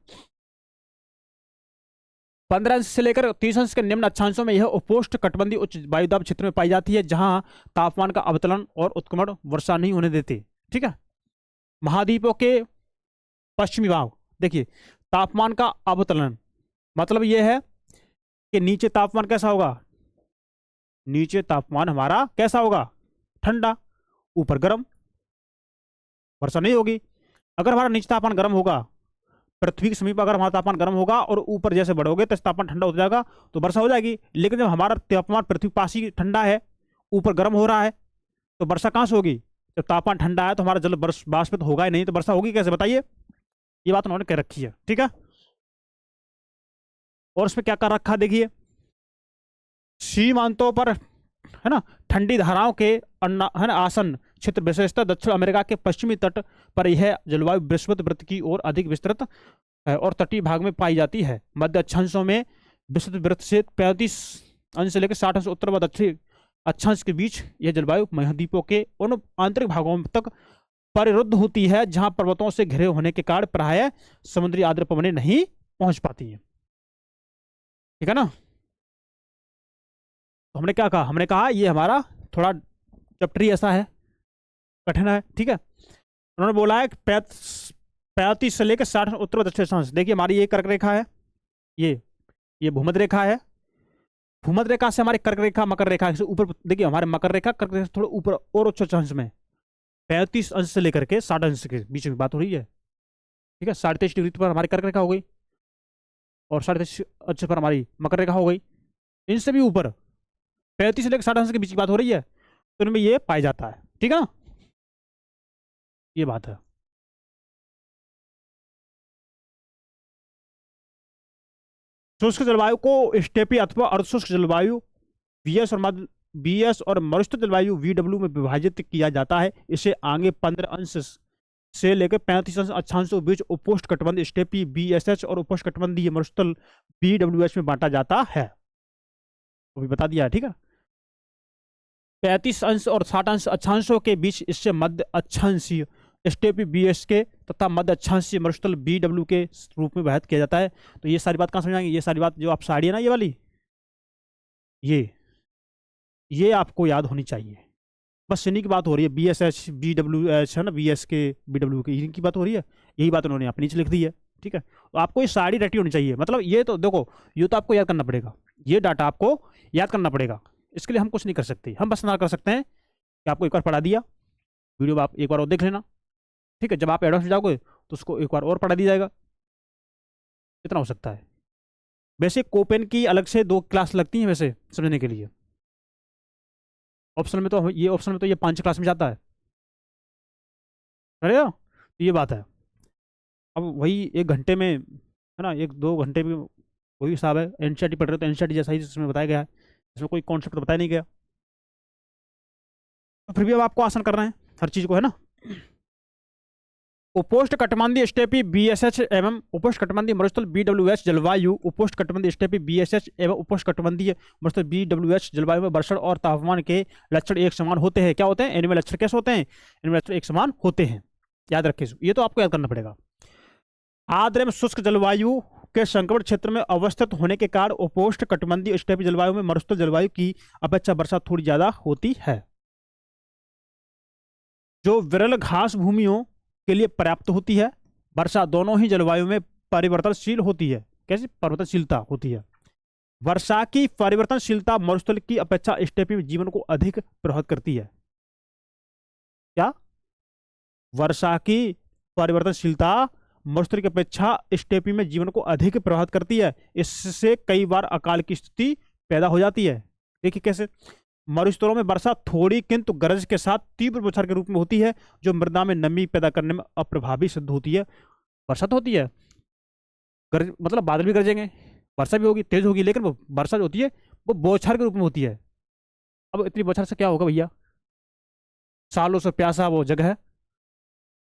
15 अंश से लेकर 30 अंश के निम्न अक्षांशों में यह उपोष्ण कटिबंधीय उच्च वायुदाब क्षेत्र में पाई जाती है, जहां तापमान का अवतरण और उत्क्रमण वर्षा नहीं होने देते। ठीक है, महाद्वीपों के पश्चिमी भाग देखिए तापमान का अवतरण मतलब यह है कि नीचे तापमान कैसा होगा, नीचे तापमान हमारा कैसा होगा, ठंडा, ऊपर गर्म, वर्षा नहीं होगी। अगर हमारा नीचे तापमान गर्म होगा पृथ्वी के समीप अगर हमारा तापमान गर्म होगा और ऊपर जैसे बढ़ोगे तो तापमान ठंडा हो जाएगा तो वर्षा हो जाएगी। लेकिन जब हमारा तापमान पृथ्वी पास ही ठंडा है, ऊपर गर्म हो रहा है, तो वर्षा कहाँ से होगी? जब तापमान ठंडा है तो हमारा जल वाष्पित तो होगा ही नहीं, तो वर्षा होगी कैसे बताइए? ये बात उन्होंने कह रखी है, ठीक है। और उसमें क्या कर रखा देखिए, सीमांतों पर है ना ठंडी धाराओं के है ना आसन क्षेत्र, विशेषतः दक्षिण अमेरिका के पश्चिमी तट पर यह जलवायु विषुवत वृत्त की ओर अधिक विस्तृत है और तटीय भाग में पाई जाती है। मध्य अक्षांशों में विषुवत वृत्त से 35 अंश से लेकर 60 अंश उत्तर व दक्षिण अक्षांश के बीच यह जलवायु महाद्वीपों के उन आंतरिक भागों तक परिरुद्ध होती है जहां पर्वतों से घिरे होने के कारण प्रायः समुद्री आर्द्र पवनें नहीं पहुंच पाती है, ठीक है ना। तो हमने क्या कहा? हमने कहा ये हमारा थोड़ा चैप्टर ऐसा है, कठिन है, ठीक है। उन्होंने बोला है 35 से लेकर 60 उत्तर दक्षिण अक्षांश। देखिए हमारी ये कर्क रेखा है, ये भूमध्य रेखा है। भूमध्य रेखा से हमारी कर्क रेखा मकर रेखा से ऊपर, देखिए हमारे मकर रेखा कर्क रेखा थोड़ा ऊपर और उच्च अंश में 35 अंश से लेकर के 60 अंश के बीच में बात हो रही है, ठीक है। 23.5 डिग्री पर हमारी कर्क रेखा हो गई और 23.5 अंश पर हमारी मकर रेखा हो गई। इनसे भी ऊपर 35 से लेकर 60 अंश के बीच की बात हो रही है, तो इनमें ये पाया जाता है, ठीक है ना। ये बात है। शुष्क जलवायु को स्टेपी अथवा अर्धशुष्क जलवायु बीएस और मरुस्थल जलवायु वीडब्ल्यू में विभाजित किया जाता है। इसे आगे 15 अंश से लेकर 35 अंश अक्षांशों के बीच उपोष्ण कटिबंधीय स्टेपी बीएसएच और उपोष्ण कटिबंधीय मरुस्थल बीडब्ल्यूएच में बांटा जाता है। वो भी बता दिया है, ठीक है। 35 अंश और 60 अंश अक्षांशों के बीच इससे मध्य अक्षांशीय स्टेपी बीएस के तथा मध्य अक्षांशीय मरुस्थल बीडब्ल्यू के रूप में विभाजित किया जाता है। तो ये सारी बात कहाँ समझ आएंगे? ये सारी बात जो आप साड़ी है ना, ये वाली, ये आपको याद होनी चाहिए। बस इन्हीं की बात हो रही है, बीएसएच बीडब्ल्यूएच है ना, बीएस के बीडब्ल्यू के, इनकी बात हो रही है। यही बात उन्होंने यहाँ नीचे लिख दी है, ठीक है। तो आपको ये साड़ी रटी होनी चाहिए। मतलब ये तो देखो, ये तो आपको याद करना पड़ेगा, ये डाटा आपको याद करना पड़ेगा। इसके लिए हम कुछ नहीं कर सकते, हम बस ना कर सकते हैं कि आपको एक बार पढ़ा दिया, वीडियो आप एक बार और देख लेना, ठीक है। जब आप एडवांस में जाओगे तो उसको एक बार और पढ़ा दिया जाएगा, इतना हो सकता है। वैसे कोपेन की अलग से 2 क्लास लगती हैं वैसे समझने के लिए। ऑप्शन में तो ये 5 क्लास में जाता है, अरे तो ये बात है। अब वही 1 घंटे में है ना, 1-2 घंटे में वही हिसाब है। एनसीईआरटी पढ़ रहे हो तो एनसीईआरटी जैसा ही इसमें बताया गया है, इसमें कोई कॉन्सेप्ट बताया नहीं गया। तो फिर भी अब आपको आसान कर रहे हैं हर चीज को, है ना। उपोष्ण कटिबंधीय स्टेपी बीएसएच एवं उपोष्ण कटिबंधीय मरुस्थल बीडब्ल्यूएच जलवायु उपोष्ण कटिबंधीय स्टेपी बीएसएच एवं उपोष्ण कटिबंधीय मरुस्थल बीडब्ल्यूएच जलवायु में वर्षण और तापमान के लक्षण एक समान होते हैं। क्या होते हैं? इनमें लक्षण कैसे होते हैं? इनमें लक्षण एक समान होते हैं, याद रखिए, ये तो आपको याद करना पड़ेगा। आर्द्र एवं शुष्क जलवायु के संक्रमण क्षेत्र में अवस्थित होने के कारण उपोष्ण कटिबंधीय स्टेपी जलवायु में मरुस्थल जलवायु की अपेक्षा वर्षा थोड़ी ज्यादा होती है, जो विरल घास भूमियों के लिए पर्याप्त होती है। वर्षा दोनों ही जलवायु में परिवर्तनशील होती है। कैसे परिवर्तनशीलता होती है? वर्षा की परिवर्तनशीलता मरुस्थल की अपेक्षा स्टेपी जीवन को अधिक प्रभावित करती है। क्या? वर्षा की परिवर्तनशीलता मरुस्थल की अपेक्षा स्टेपी में जीवन को अधिक प्रभावित करती है। इससे कई बार अकाल की स्थिति पैदा हो जाती है। देखिए कैसे, मरुस्थलों में वर्षा थोड़ी किंतु गरज के साथ तीव्र बौछार के रूप में होती है, जो मृदा में नमी पैदा करने में अप्रभावी सिद्ध होती है। वर्षा तो होती है, गरज मतलब बादल भी गरजेंगे, वर्षा भी होगी, तेज होगी, लेकिन वो वर्षा जो होती है वो बौछार के रूप में होती है। अब इतनी बौछार से क्या होगा भैया? सालों से प्यासा वो जगह है,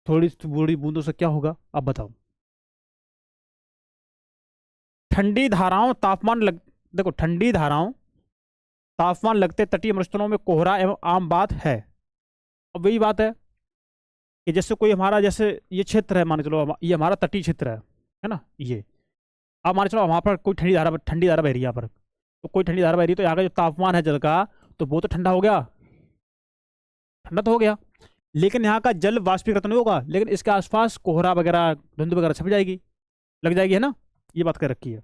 थोड़ी बूढ़ी बूंदों से क्या होगा? अब बताओ। ठंडी धाराओं देखो, ठंडी धाराओं तापमान लगते तटीय मरुस्थलों में कोहरा एवं आम बात है। अब वही बात है कि जैसे कोई हमारा, जैसे ये क्षेत्र है, मान के चलो ये हमारा तटीय क्षेत्र है ना, ये अब मान चलो वहाँ पर कोई ठंडी धारा बह रही है यहाँ पर, तो कोई ठंडी धारा बह रही है, तो यहाँ का जो तापमान है जल का, तो वो तो ठंडा हो गया, ठंडा तो हो गया, लेकिन यहाँ का जल वाष्पीकृत नहीं होगा, लेकिन इसके आसपास कोहरा वगैरह, धुंध वगैरह छप जाएगी, लग जाएगी, है ना। ये बात कर रखी है।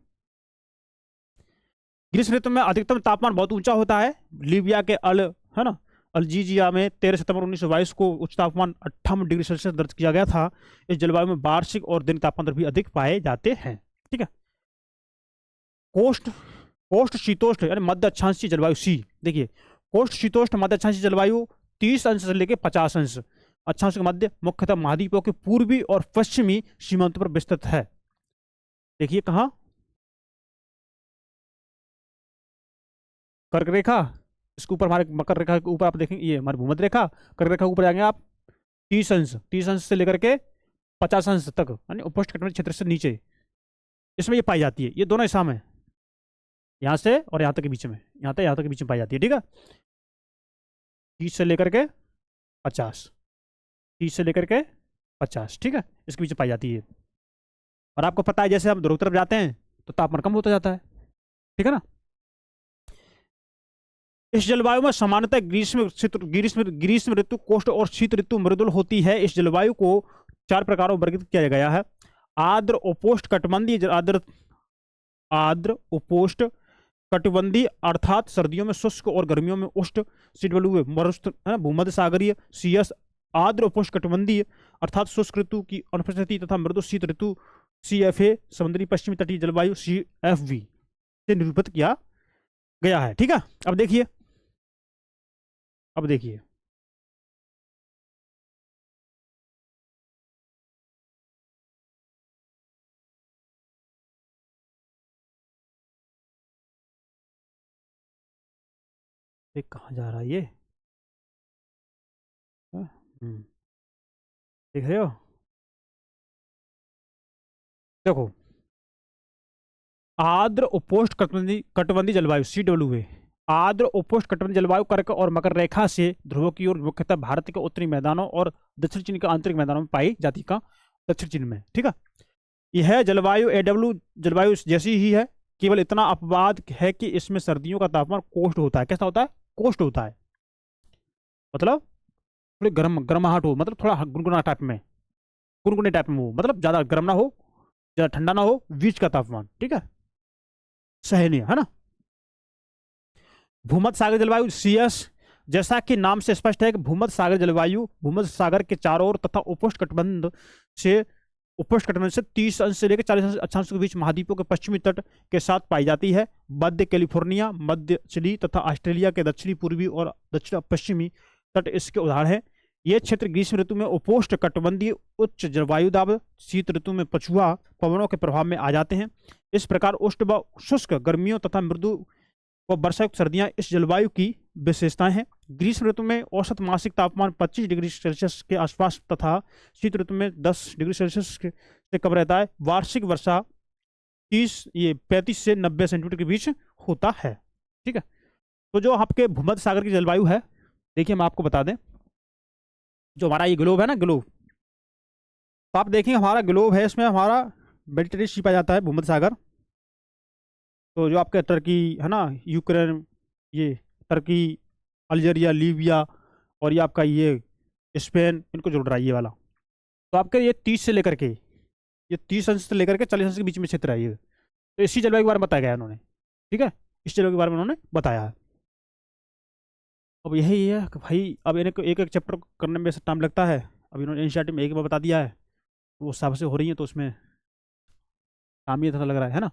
ग्रीष्म ऋतु में अधिकतम तापमान बहुत ऊंचा होता है। लीबिया के है ना, अल्जीरिया में 13 सितंबर 1922 को उच्च तापमान 58 डिग्री सेल्सियस दर्ज किया गया था। इस जलवायु में वार्षिक और दैनिक तापमान भी अधिक पाए जाते हैं। ठीक है। कोस्ट कोस्ट शीतोष्ण यानी मध्य अक्षांशीय जलवायु सी, देखिए कोस्ट शीतोष्ण मध्य अक्षांशीय जलवायु 30 अंश से लेकर 50 अंश अक्षांश के मध्य मुख्यतः महाद्वीपों के पूर्वी और पश्चिमी सीमांतों पर विस्तृत है। देखिए कहाँ, कर्क रेखा, इसके ऊपर हमारे मकर रेखा के ऊपर आप देखेंगे ये हमारी भूमध्य रेखा, कर्क रेखा के ऊपर जाएंगे आप 30 अंश से लेकर के 50 अंश तक यानी उपोष्णकटिबंधीय क्षेत्र से नीचे, इसमें ये पाई जाती है। ये दोनों हिस्सा में, यहाँ से और यहाँ तक के बीच में, यहाँ तक के बीच में पाई जाती है। ठीक है, 30 से लेकर के 50, 30 से लेकर के 50, ठीक है, इसके बीच में पाई जाती है। और आपको पता है जैसे हम ध्रुव तरफ जाते हैं तो तापमान कम होता जाता है। ठीक है ना। इस जलवायु में सामान्यतः ग्रीष्म ऋतु कोष्ठ और शीत ऋतु मृदुल होती है। इस जलवायु को 4 प्रकारों में वर्गीकृत किया गया है। आर्द्र उपोष्ण कटिबंधीय, आर्द्र उपोष्ण कटिबंधीय अर्थात सर्दियों में शुष्क और गर्मियों में उष्ण शीतलु भूमध्य सागरीय CS। आर्द्र उपोष्ण कटिबंधीय अर्थात शुष्क ऋतु की अनुपस्थिति तथा मृदु शीत ऋतु CFA समुद्री पश्चिमी तटीय जलवायु CFV से निरूपित किया गया है। ठीक है। अब देखिए कहाँ जा रहा है ये, देख रहे हो, देखो आर्द्र उपोष्ण कटिबंधीय जलवायु CWA, आर्द्र उपोष्ण कटिबंधीय जलवायु कर्क और मकर रेखा से ध्रुवों की ओर मुख्यतः भारत के उत्तरी मैदानों और दक्षिण चीन के आंतरिक मैदानों में पाई जाती का दक्षिण चीन में। ठीक है। यह जलवायु AW जलवायु जैसी ही है, केवल इतना अपवाद है कि इसमें सर्दियों का तापमान कोष्ठ होता है। कैसा होता है? कोष्ठ होता है, मतलब थोड़ी गर्माहट हो, मतलब थोड़ा गुनगुना टाइप में, गुनगुने टाइप में हो, मतलब ज्यादा गर्म ना हो ज्यादा ठंडा ना हो, बीच का तापमान। ठीक है, सहनीय है ना। भूमध्य सागर जलवायु CS, जैसा कि नाम से स्पष्ट है कि भूमध्य सागर जलवायु भूमध्य सागर के चारों ओर तथा उपोष्ण कटिबंध से 30 अंश से लेकर 40 अंश अक्षांश के बीच महाद्वीपों के पश्चिमी तट के साथ पाई जाती है। मध्य कैलिफोर्निया, मध्य चिली तथा ऑस्ट्रेलिया के दक्षिणी पूर्वी और दक्षिण पश्चिमी तट इसके उदाहरण है। ये क्षेत्र ग्रीष्म ऋतु में उपोष्ण कटिबंधीय उच्च जलवायु दाब, शीत ऋतु में पछुआ पवनों के प्रभाव में आ जाते हैं। इस प्रकार उष्ण व शुष्क गर्मियों तथा मृदु व वर्षायुक्त सर्दियां इस जलवायु की विशेषताएं हैं। ग्रीष्म ऋतु में औसत मासिक तापमान 25 डिग्री सेल्सियस के आसपास तथा शीत ऋतु में 10 डिग्री सेल्सियस से कम रहता है। वार्षिक वर्षा 35 से 90 सेंटीमीटर के बीच होता है। ठीक है। तो जो आपके भूमध्य सागर की जलवायु है, देखिए हम आपको बता दें, जो हमारा ये ग्लोब है ना, ग्लोब, तो आप देखेंगे हमारा ग्लोब है, इसमें हमारा मेडिटेरियन सी पाया जाता है भूमध्य सागर। तो जो आपके टर्की है ना, यूक्रेन, ये टर्की, अल्जीरिया, लीबिया और ये आपका ये स्पेन, इनको जोड़ रहा है ये वाला। तो आपके ये 30 से लेकर के ये 30 अंश से लेकर के 40 अंश के बीच में क्षेत्र है ये। तो इसी जलवायु के बारे में बताया गया है उन्होंने। ठीक है, इस जलवायु के बारे में उन्होंने बताया है। अब यही है कि भाई अब इन्हें एक एक चैप्टर करने में टाइम लगता है। अब इन्होंने एनसीईआरटी में एक बार बता दिया है, तो वो हिसाब से हो रही है, तो उसमें काम ही ऐसा लग रहा है ना।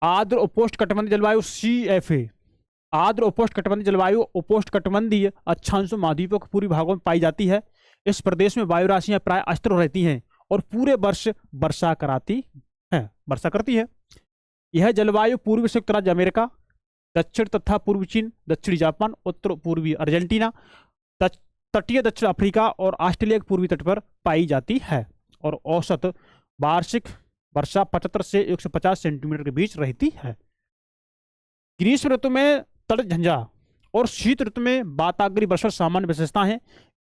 आर्द्र उपोष्ण कटिबंधीय जलवायु CFA, आर्द्र उपोष्ण कटिबंधीय जलवायु उपोष्ण कटिबंधीय अक्षांशों महाद्वीपों के पूर्वी भागों में पाई जाती है। इस प्रदेश में वायु राशियां प्राय अस्थिर रहती हैं और पूरे वर्ष वर्षा करती है। यह जलवायु पूर्वी संयुक्त राज्य अमेरिका, दक्षिण तथा पूर्वी चीन, दक्षिणी जापान, उत्तर पूर्वी अर्जेंटीना, तटीय दक्षिण अफ्रीका और ऑस्ट्रेलिया के पूर्वी तट पर पाई जाती है। और औसत वार्षिक वर्षा 75 से 150 सेंटीमीटर के बीच रहती है। ग्रीष्म ऋतु में तट झंझा और शीत ऋतु में वाताग्री वर्षा सामान्य विशेषता है।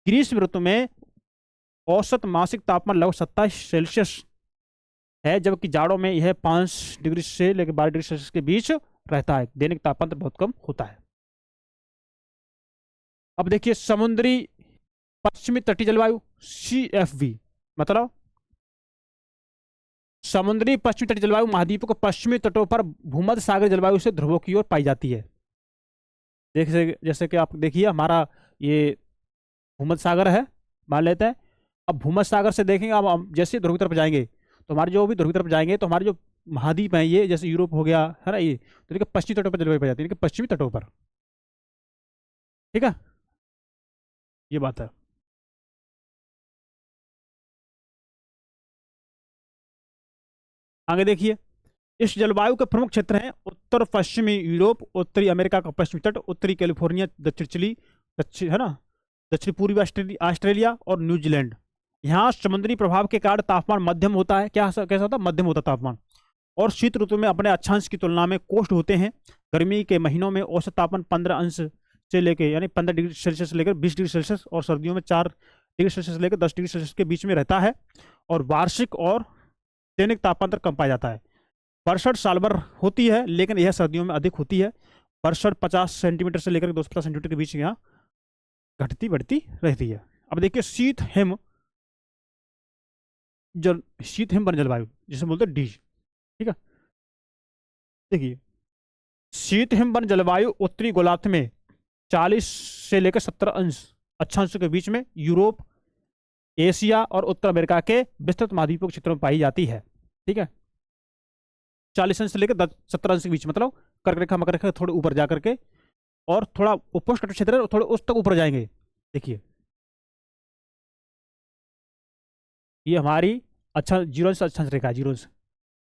ग्रीष्म ऋतु में औसत मासिक तापमान लगभग 27 सेल्सियस है, जबकि जाड़ों में यह 5 डिग्री से लेकर 12 डिग्री सेल्सियस के बीच रहता है। दैनिक तापमान बहुत कम होता है। अब देखिए समुद्री पश्चिमी तटीय जलवायु CFV, मतलब समुद्री पश्चिमी तटीय जलवायु महाद्वीपों के पश्चिमी तटों पर भूमध्य सागर जलवायु से ध्रुवों की ओर पाई जाती है। जैसे कि आप देखिए हमारा ये भूमध्य सागर है, मान लेते हैं। अब भूमध्य सागर से देखेंगे, अब हम जैसे ध्रुव की तरफ जाएंगे तो हमारे जो भी ध्रुव की तरफ जाएंगे तो हमारे जो महाद्वीप है ये, जैसे यूरोप हो गया है ना, ये तो देखिए पश्चिमी तटों पर जलवायु पाई जाती है, पश्चिमी तटों पर। ठीक है, ये बात है। आगे देखिए, इस जलवायु के प्रमुख क्षेत्र हैं उत्तर पश्चिमी यूरोप, उत्तरी अमेरिका का पश्चिमी तट, उत्तरी कैलिफोर्निया, दक्षिण चिली, दक्षिण है ना, दक्षिण पूर्वी ऑस्ट्रेलिया और न्यूजीलैंड। यहाँ समुद्री प्रभाव के कारण तापमान मध्यम होता है। कैसा होता है? मध्यम होता है तापमान। और शीत ऋतु में अपने अक्षांश की तुलना में कोष्ठ होते हैं। गर्मी के महीनों में औसत तापमान 15 अंश से लेकर यानी 15 डिग्री सेल्सियस से लेकर 20 डिग्री सेल्सियस, और सर्दियों में 4 डिग्री सेल्सियस से लेकर 10 डिग्री सेल्सियस के बीच में रहता है। और वार्षिक और दैनिक तापमान तर कम पाया जाता है। बरसात साल भर होती है, लेकिन यह सर्दियों में अधिक होती है। बरसात 50 सेंटीमीटर से लेकर 250 सेंटीमीटर के बीच यहाँ घटती बढ़ती रहती है। अब देखिए शीत हिम वन जलवायु जिसे बोलते हैं डी। ठीक है, देखिए शीत हिम वन जलवायु उत्तरी गोलार्ध में 40 से लेकर 70 अंश अक्षांश के बीच में यूरोप, एशिया और उत्तर अमेरिका के विस्तृत महाद्वीपों के क्षेत्रों में पाई जाती है। ठीक है, 40 अंश से लेकर 70 अंश के बीच, मतलब कर्क रेखा मकर रेखा थोड़े ऊपर जा करके, और थोड़ा उपोष्ण क्षेत्र है, थोड़े उस तक ऊपर जाएंगे। देखिए ये हमारी अच्छा 0 अंश अक्षांश रेखा है, 0 अंश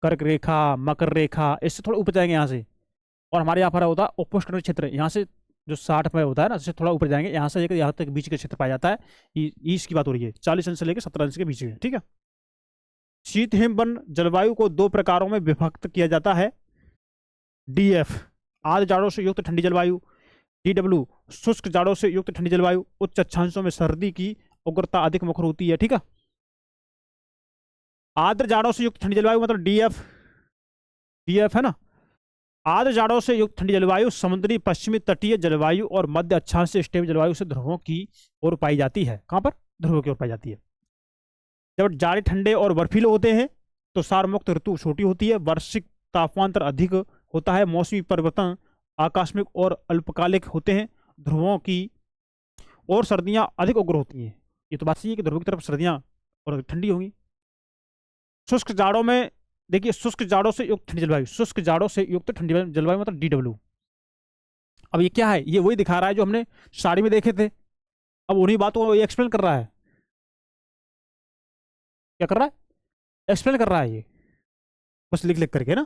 कर्क रेखा मकर रेखा, इससे थोड़ा ऊपर जाएंगे यहाँ से। और हमारे यहाँ पर होता है उपोष्ण क्षेत्र, यहाँ से जो 60 में होता है ना, इससे थोड़ा ऊपर जाएंगे, यहाँ से यहाँ तक बीच का क्षेत्र पाया जाता है। ईस्ट की बात हो रही है, 40 अंश से लेकर 70 अंश के बीच में। ठीक है, शीत हिमवन जलवायु को 2 प्रकारों में विभक्त किया जाता है। डीएफ आर्द्र जाड़ों से युक्त ठंडी जलवायु, डीडब्ल्यू शुष्क जाड़ों से युक्त ठंडी जलवायु। उच्च अक्षांशों में सर्दी की उग्रता अधिक मुखर होती है। ठीक है, आर्द्र जाड़ों से युक्त ठंडी जलवायु मतलब डीएफ, डीएफ है ना। आर्द्र जाड़ों से युक्त ठंडी जलवायु समुद्री पश्चिमी तटीय जलवायु और मध्य अक्षांश से स्टेप जलवायु से ध्रुवों की ओर पाई जाती है। कहां पर? ध्रुवों की ओर पाई जाती है। जब जाड़े ठंडे और बर्फीले होते हैं तो सारमुक्त ऋतु छोटी होती है, वार्षिक तापमांतर अधिक होता है, मौसमी परिवर्तन आकस्मिक और अल्पकालिक होते हैं, ध्रुवों की और सर्दियां अधिक उग्र होती हैं। ये तो बात सही है कि ध्रुव की तरफ सर्दियां और ठंडी होंगी। शुष्क जाड़ों में देखिए, शुष्क जाड़ों से युक्त ठंडी जलवायु, शुष्क जाड़ों से युक्त ठंडी जलवायु मतलब डीडब्ल्यू। अब ये क्या है? ये वही दिखा रहा है जो हमने साड़ी में देखे थे। अब उन्हीं बातों को ये एक्सप्लेन कर रहा है। क्या कर रहा है? एक्सप्लेन कर रहा है ये, बस लिख लिख करके ना।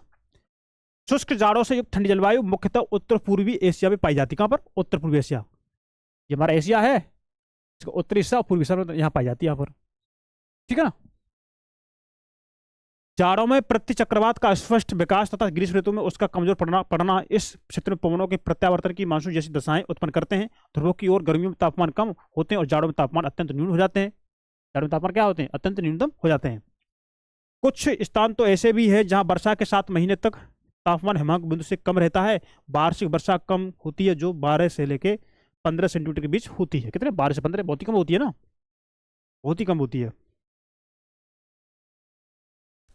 शुष्क जाड़ों से युक्त ठंडी जलवायु मुख्यतः उत्तर पूर्वी एशिया में पाई जाती है। कहां पर? उत्तर पूर्वी एशिया। ये हमारा एशिया है, इसका उत्तरी हिस्सा और पूर्वी हिस्सा यहाँ पाई जाती है, यहाँ पर। ठीक है ना। जाड़ों में प्रति चक्रवात का स्पष्ट विकास तथा ग्रीष्म ऋतु में उसका कमजोर पड़ना इस क्षेत्र में पवनों के प्रत्यावर्तन की मानसून जैसी दशाएं उत्पन्न करते हैं। ध्रुवों की ओर गर्मियों में तापमान कम होते हैं और जाड़ों में तापमान अत्यंत न्यून हो जाते हैं। जाड़ों में तापमान क्या होते हैं? अत्यंत न्यूनतम हो जाते हैं। कुछ स्थान तो ऐसे भी है जहां वर्षा के 7 महीने तक तापमान हिमांक बिंदु से कम रहता है। वार्षिक वर्षा कम होती है, जो 12 से लेके 15 सेंटीमीटर के बीच होती है। कितने? 12 से 15, बहुत ही कम होती है ना, बहुत ही कम होती है।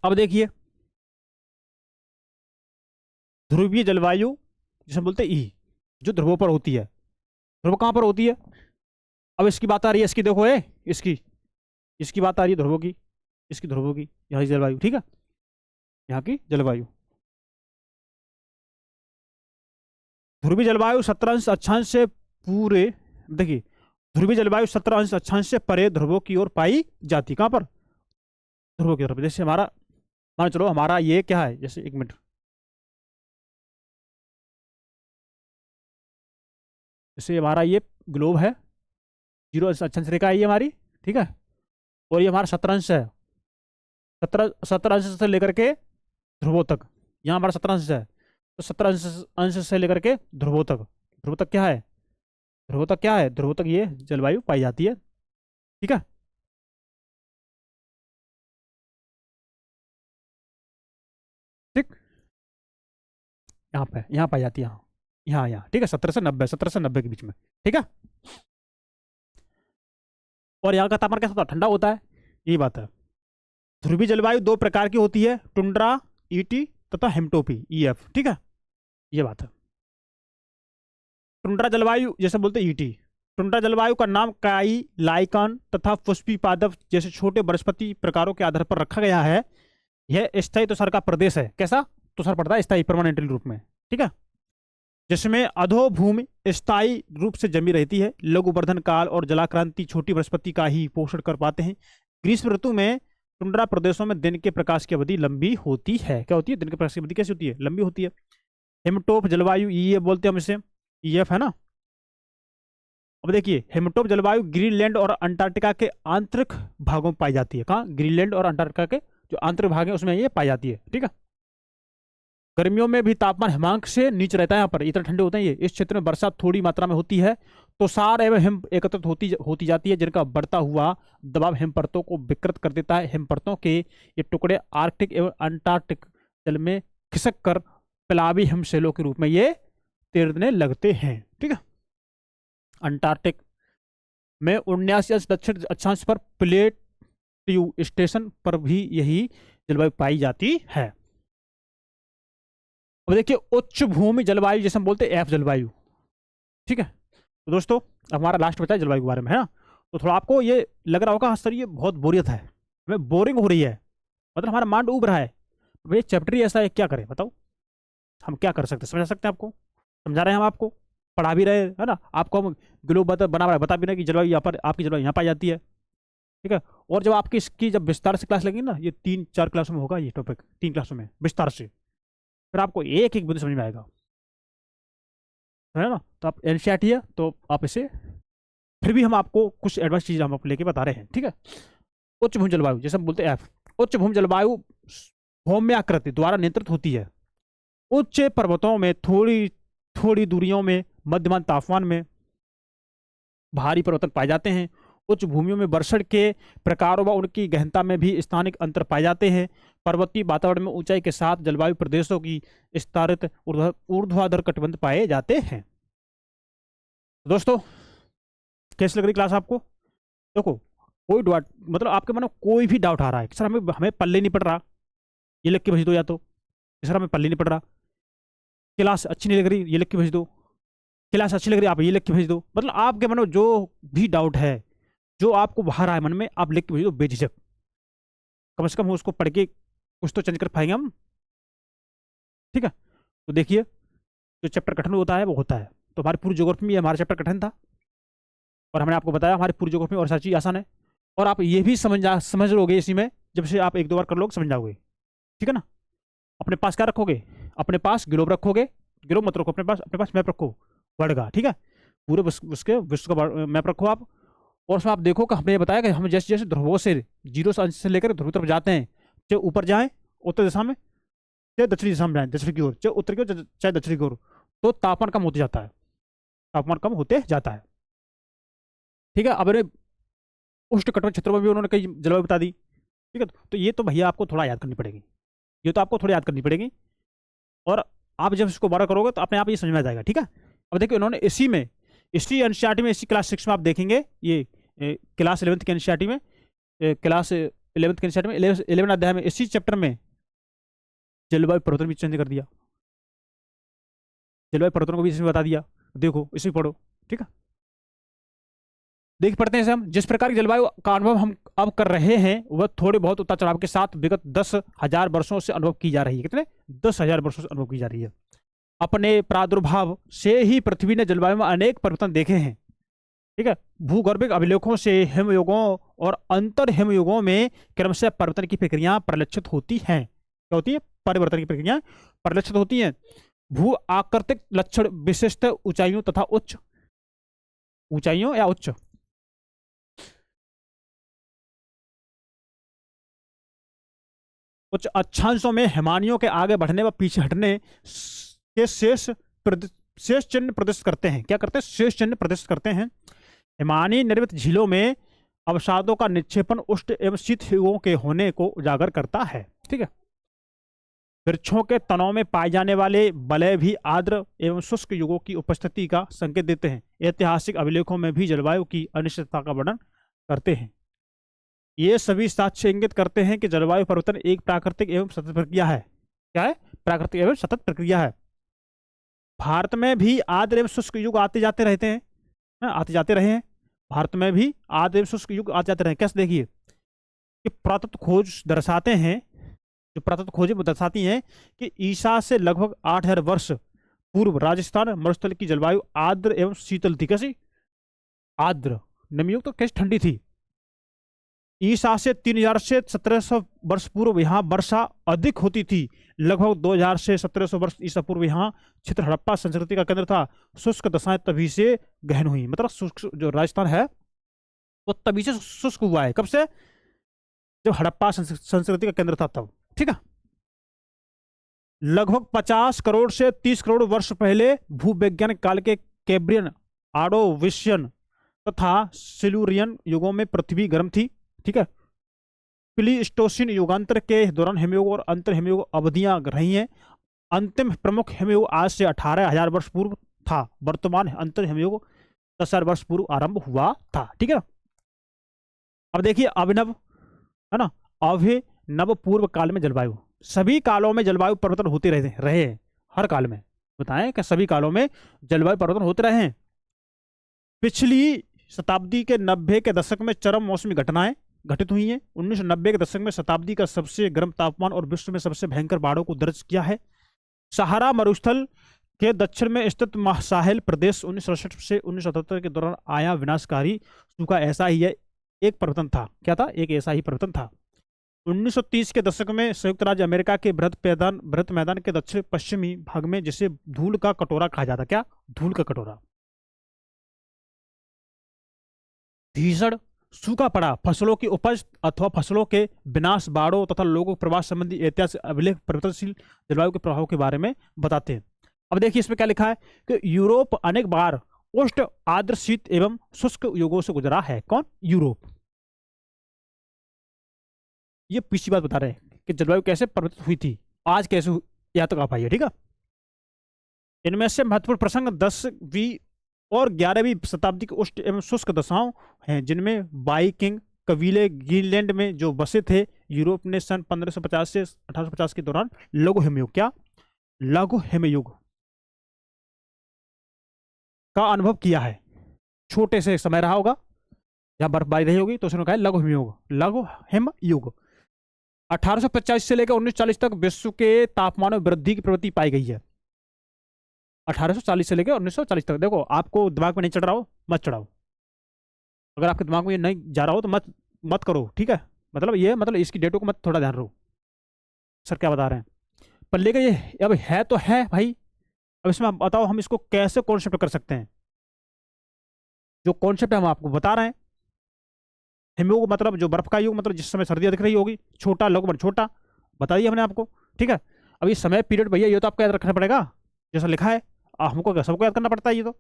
अब देखिए ध्रुवीय जलवायु जिसे बोलते हैं ई, जो ध्रुवों पर होती है। ध्रुव कहाँ पर होती है? अब इसकी बात आ रही है, इसकी देखो है, इसकी बात आ रही है ध्रुवों की, इसकी ध्रुवों की, यहाँ की जलवायु। ठीक है, यहाँ की जलवायु। ध्रुवीय जलवायु 17 अंश अक्षांश से पूरे, देखिए ध्रुवीय जलवायु 17 अंश अक्षांश से परे ध्रुवों की ओर पाई जाती। कहां पर? ध्रुवों की तरफ। जैसे हमारा मान चलो हमारा ये क्या है, जैसे 1 मिनट, जैसे हमारा ये ग्लोब है, 0 अंश अक्षांश रेखा है ये हमारी। ठीक है, और ये हमारा 17 अंश है, 17 अंश से लेकर के ध्रुवों तक। यहाँ हमारा 17 अंश है, तो 17 अंश से लेकर के ध्रुवों तक। ध्रुवों तक क्या है? ध्रुवों तक क्या है? ध्रुवों तक ये जलवायु पाई जाती है। ठीक है, ठीक, यहाँ पाई जाती है, यहाँ। ठीक है, 17 से 90 के बीच में। ठीक है, और यहाँ का तापमान कैसा होता है? ठंडा होता है, यही बात है। ध्रुवीय जलवायु 2 प्रकार की होती है, टुंड्रा ईटी तथा हेमटोपी ईएफ। ठीक है, ये बात है। टुंड्रा जलवायु जैसे बोलते हैं ईटी। टुंड्रा जलवायु का नाम काई, लाइकान तथा पुष्पी पादप जैसे छोटे वनस्पति प्रकारों के आधार पर रखा गया है। यह स्थायी तुषार का प्रदेश है। कैसा तुषार पड़ता है? स्थायी, परमानेंटली रूप में, ठीक है, जिसमें अधोभूमि स्थायी रूप से जमी रहती है। लघु वर्धन काल और जलाक्रांति छोटी वनस्पति का ही पोषण कर पाते हैं। ग्रीष्म ऋतु में टुंड्रा प्रदेशों में दिन के प्रकाश की अवधि लंबी होती है। क्या होती है? दिन के प्रकाश की अवधि कैसी होती है? लंबी होती है। हेमटोप जलवायु, ये बोलते हैं हम इसे, EF है ना। अब देखिए, हेमटोप जलवायु ग्रीनलैंड और अंटार्कटिका के आंतरिक भागों में पाई जाती है। कहाँ? ग्रीनलैंड और अंटार्कटिका के जो आंतरिक भाग है उसमें ये पाई जाती है, ठीक है। गर्मियों में भी तापमान हिमांक से नीचे रहता है। यहाँ पर इतने ठंडे होते हैं ये। इस क्षेत्र में वर्षा थोड़ी मात्रा में होती है तो सार एवं हिम एकत्रित होती जाती है, जिनका बढ़ता हुआ दबाव हिम परतों को विकृत कर देता है। हिम परतों के ये टुकड़े आर्कटिक एवं अंटार्कटिक जल में खिसक कर प्लावी हिमशैलों के रूप में ये तैरने लगते हैं, ठीक है। अंटार्कटिक में 79 दक्षिण अक्षांश पर प्लेट ट्यूब स्टेशन पर भी यही जलवायु पाई जाती है। अब देखिए, उच्च भूमि जलवायु जैसे हम बोलते हैं F जलवायु, ठीक है। तो दोस्तों, हमारा लास्ट बचा है जलवायु के बारे में, है ना। तो थोड़ा आपको ये लग रहा होगा, हाँ सर ये बहुत बोरियत है, हमें बोरिंग हो रही है, मतलब हमारा माइंड उब रहा है, भाई चैप्टर ही ऐसा है, क्या करें बताओ, हम क्या कर सकते हैं? समझा सकते हैं आपको, समझा रहे हैं हम आपको, पढ़ा भी रहे, है ना। आपको हम ग्लोब बता भी रहे कि जलवायु यहाँ पर, आपकी जलवायु यहाँ पाई जाती है, ठीक है। और जब आपकी इसकी जब विस्तार से क्लास लगेगी ना, ये 3-4 क्लासों में होगा ये टॉपिक, 3 क्लासों में विस्तार से, फिर आपको एक एक बिंदु समझ में आएगा, है ना। तो आप एनसीईआरटी है तो आप इसे, फिर भी हम आपको कुछ एडवांस चीज़ हम आपको लेके बता रहे हैं, ठीक है। उच्च भूमि जलवायु जैसे हम बोलते हैं F। उच्च भूमि जलवायु भौम्य आकृति द्वारा नियंत्रित होती है। उच्च पर्वतों में थोड़ी थोड़ी दूरियों में मध्यमान तापमान में भारी परिवर्तन पाए जाते हैं। उच्च भूमियों में वर्षण के प्रकारों व उनकी गहनता में भी स्थानिक अंतर पाए जाते हैं। पर्वतीय वातावरण में ऊंचाई के साथ जलवायु प्रदेशों की विस्तारित ऊर्ध्वाधर कटिबंध पाए जाते हैं। दोस्तों, कैसी लग रही क्लास आपको? देखो, कोई डाउट, मतलब आपके मन में कोई भी डाउट आ रहा है, सर हमें पल्ले नहीं पड़ रहा, ये लिख के भेज दो, या तो सर हमें पल्ले नहीं पड़ रहा, क्लास अच्छी नहीं लग रही, ये लिख के भेज दो, क्लास अच्छी लग रही है, आप ये लिख के भेज दो। मतलब आपके मन में जो भी डाउट है, जो आपको बाहर आए मन में, आप लिख के भेज दो बेझिझक। कम से कम उसको पढ़ के कुछ तो चेंज कर पाएंगे हम, ठीक है। तो देखिए, जो चैप्टर कठिन होता है वो होता है। तो हमारी पूरी ज्योग्राफी में हमारा चैप्टर कठिन था, और हमने आपको बताया हमारी पूरी ज्योग्राफी में और सारी चीज आसान है। और आप ये भी समझ लोगे इसी में, जब से आप 1-2 बार कर लोगे समझ जाओगे, ठीक है ना। अपने पास क्या रखोगे? अपने पास ग्लोब रखोगे, ग्लोब मत रखो, अपने पास मैप रखो वर्ल्ड का, ठीक है। पूरे उसके विश्व का मैप रखो आप, और उसमें आप देखो कि हमने ये बताया कि हम जैसे जैसे ध्रुवों से 0 अंश से लेकर ध्रुव तरफ जाते हैं, चाहे ऊपर जाएं उत्तर दिशा में, चाहे दक्षिणी दिशा में जाएं, दक्षिण की ओर, चाहे उत्तर की ओर, चाहे दक्षिण की ओर, तो तापमान कम होते जाता है, तापमान कम होते जाता है, ठीक है। अब उष्ण कटिबंध क्षेत्रों में भी उन्होंने कई जलवायु बता दी, ठीक है। तो ये तो भैया आपको थोड़ा याद करनी पड़ेगी, ये तो आपको थोड़ा याद करनी पड़ेगी, और आप जब इसको बारह करोगे तो अपने आप ये समझ में आ जाएगा, ठीक है। अब देखिए, उन्होंने इसी एनसीईआरटी में, इसी क्लास 6 में आप देखेंगे, ये क्लास 11th के एनसीईआरटी में, क्लास 11th के एनसीईआरटी में 11 अध्याय में इसी चैप्टर में जलवायु परिवर्तन भी चेंज कर दिया, जलवायु परिवर्तन को भी इसमें बता दिया। देखो इसे पढ़ो, ठीक है। देख पढ़ते हैं इसे हम। जिस प्रकार की जलवायु का अनुभव हम अब कर रहे हैं वह थोड़े बहुत उतार चढ़ाव के साथ विगत 10,000 वर्षों से अनुभव की जा रही है। कितने? 10,000 वर्षों से अनुभव की जा रही है। अपने प्रादुर्भाव से ही पृथ्वी ने जलवायु में अनेक परिवर्तन देखे हैं, ठीक है। भूगर्भिक अभिलेखों से हिमयुगों और अंतर हिमयुगों में क्रमशः परिवर्तन की प्रक्रिया परिलक्षित होती हैं। क्या होती है? परिवर्तन की प्रक्रिया परिलक्षित होती हैं। भू आकृतिक लक्षण विशिष्ट ऊंचाइयों तथा उच्च ऊंचाइयों या उच्च उच्च अक्षांशों में हिमानियों के आगे बढ़ने व पीछे हटने के शेष चिन्ह प्रदर्शित करते हैं। क्या करते हैं? शेष चिन्ह प्रदर्शित करते हैं। हिमानी निर्मित झीलों में अवसादों का निक्षेपण उष्ण एवं शीत युगों के होने को उजागर करता है, ठीक है। वृक्षों के तनों में पाए जाने वाले बलय भी आर्द्र एवं शुष्क युगों की उपस्थिति का संकेत देते हैं। ऐतिहासिक अभिलेखों में भी जलवायु की अनिश्चितता का वर्णन करते हैं। ये सभी साक्ष्य इंगित करते हैं कि जलवायु परिवर्तन एक प्राकृतिक एवं सतत प्रक्रिया है। क्या है? प्राकृतिक एवं सतत प्रक्रिया है। भारत में भी आर्द्र एवं शुष्क युग आते जाते रहते हैं, आते जाते रहे हैं। भारत में भी आर्द्र एवं शुष्क युग आते जाते रहे। कैसे? देखिए कि पुरातत्व खोज दर्शाते हैं, जो पुरातत्व खोजें वो दर्शाती हैं कि ईसा से लगभग 8000 वर्ष पूर्व राजस्थान मरुस्थल की जलवायु आर्द्र एवं शीतल थी। कैसी? आर्द्र, नमीयुक्त तो कैसी? ठंडी थी। ईसा से 3000 से 1700 वर्ष पूर्व यहाँ वर्षा अधिक होती थी। लगभग 2000 से 1700 वर्ष ईसा पूर्व यहाँ क्षेत्र हड़प्पा संस्कृति का केंद्र था। शुष्क दशाएं तभी से गहन हुई। मतलब शुष्क जो राजस्थान है वो तभी से शुष्क हुआ है। कब से? जब हड़प्पा संस्कृति का केंद्र था तब। ठीक है। लगभग 50 करोड़ से 30 करोड़ वर्ष पहले भूवैज्ञानिक काल के कैम्ब्रियन, ऑर्डोविशियन तथा सिल्यूरियन युगों में पृथ्वी गर्म थी। ठीक है। प्लीस्टोसीन युगांतर के दौरान हिमयुग और अंतर हिमयुग अवधियां रही हैं। अंतिम प्रमुख हिमयुग आज से 18,000 वर्ष पूर्व था। वर्तमान अंतर हिमयुग 10,000 वर्ष पूर्व आरंभ हुआ था। ठीक है। अब देखिए अभिनव, है ना, अभिनव पूर्व काल में जलवायु। सभी कालों में जलवायु परिवर्तन होते रहे हैं। हर काल में बताएं कि सभी कालों में जलवायु परिवर्तन होते रहे हैं। पिछली शताब्दी के 90 के दशक में चरम मौसमी घटनाएं घटित हुई हैं। 1990 के दशक में शताब्दी का सबसे गर्म तापमान और विश्व में सबसे भयंकर बाढ़ों को दर्ज किया है। सहारा मरुस्थल के दक्षिण में स्थित साहेल प्रदेश 1967 से 1977 के दौरान आया विनाशकारी सूखा ऐसा ही है एक परिवर्तन था। क्या था? एक ऐसा ही परिवर्तन था। 1930 के दशक में संयुक्त राज्य अमेरिका के बृहत मैदान के दक्षिण पश्चिमी भाग में, जिसे धूल का कटोरा कहा जाता। क्या? धूल का कटोरा। भीषण सूखा पड़ा। फसलों की उपज अथवा फसलों के विनाश, बाढ़ों तथा लोगों के प्रवास संबंधी ऐतिहासिक अभिलेख परिवर्तनशील जलवायु के प्रभाव के बारे में बताते हैं। अब देखिए इसमें क्या लिखा है कि यूरोप अनेक बार उष्ण, आर्द्र, शीत एवं शुष्क युगों से गुजरा है। कौन? यूरोप। ये पिछली बात बता रहे हैं कि जलवायु कैसे परिवर्तित हुई थी, आज कैसे हुई, यहाँ तक आप आइए। ठीक है। इनमें से महत्वपूर्ण प्रसंग 10वीं और 11वीं शताब्दी की उष्ण एवं शुष्क दशाओं हैं, जिनमें वाइकिंग कबीले ग्रीनलैंड में जो बसे थे। यूरोप ने सन 1550 से 1850 के दौरान लघु हिमयुग, क्या? लघु हिमयुग का अनुभव किया है। छोटे से समय रहा होगा जहां बर्फबारी रही होगी, तो उसने कहा लघु हिमयुग, लघु हिमयुग। 1850 से लेकर 1940 तक विश्व के तापमान में वृद्धि की प्रवृत्ति पाई गई है। 1840 से लेकर 1940 तक। देखो आपको दिमाग में नहीं चढ़ रहा हो मत चढ़ाओ, अगर आपके दिमाग में ये नहीं जा रहा हो तो मत करो। ठीक है। मतलब इसकी डेटों को मत थोड़ा ध्यान रखो सर क्या बता रहे हैं। पर लेकर ये अब है तो है भाई। अब इसमें आप बताओ हम इसको कैसे कॉन्सेप्ट कर सकते हैं। जो कॉन्सेप्ट हम आपको बता रहे हैं, हिमयुग मतलब जो बर्फ का युग, मतलब जिस समय सर्दियां दिख रही होगी, छोटा लघु छोटा बताइए हमने आपको। ठीक है। अब ये समय पीरियड भैया ये तो आपको याद रखना पड़ेगा जैसा लिखा है। हमको सबको याद करना पड़ता है ये तो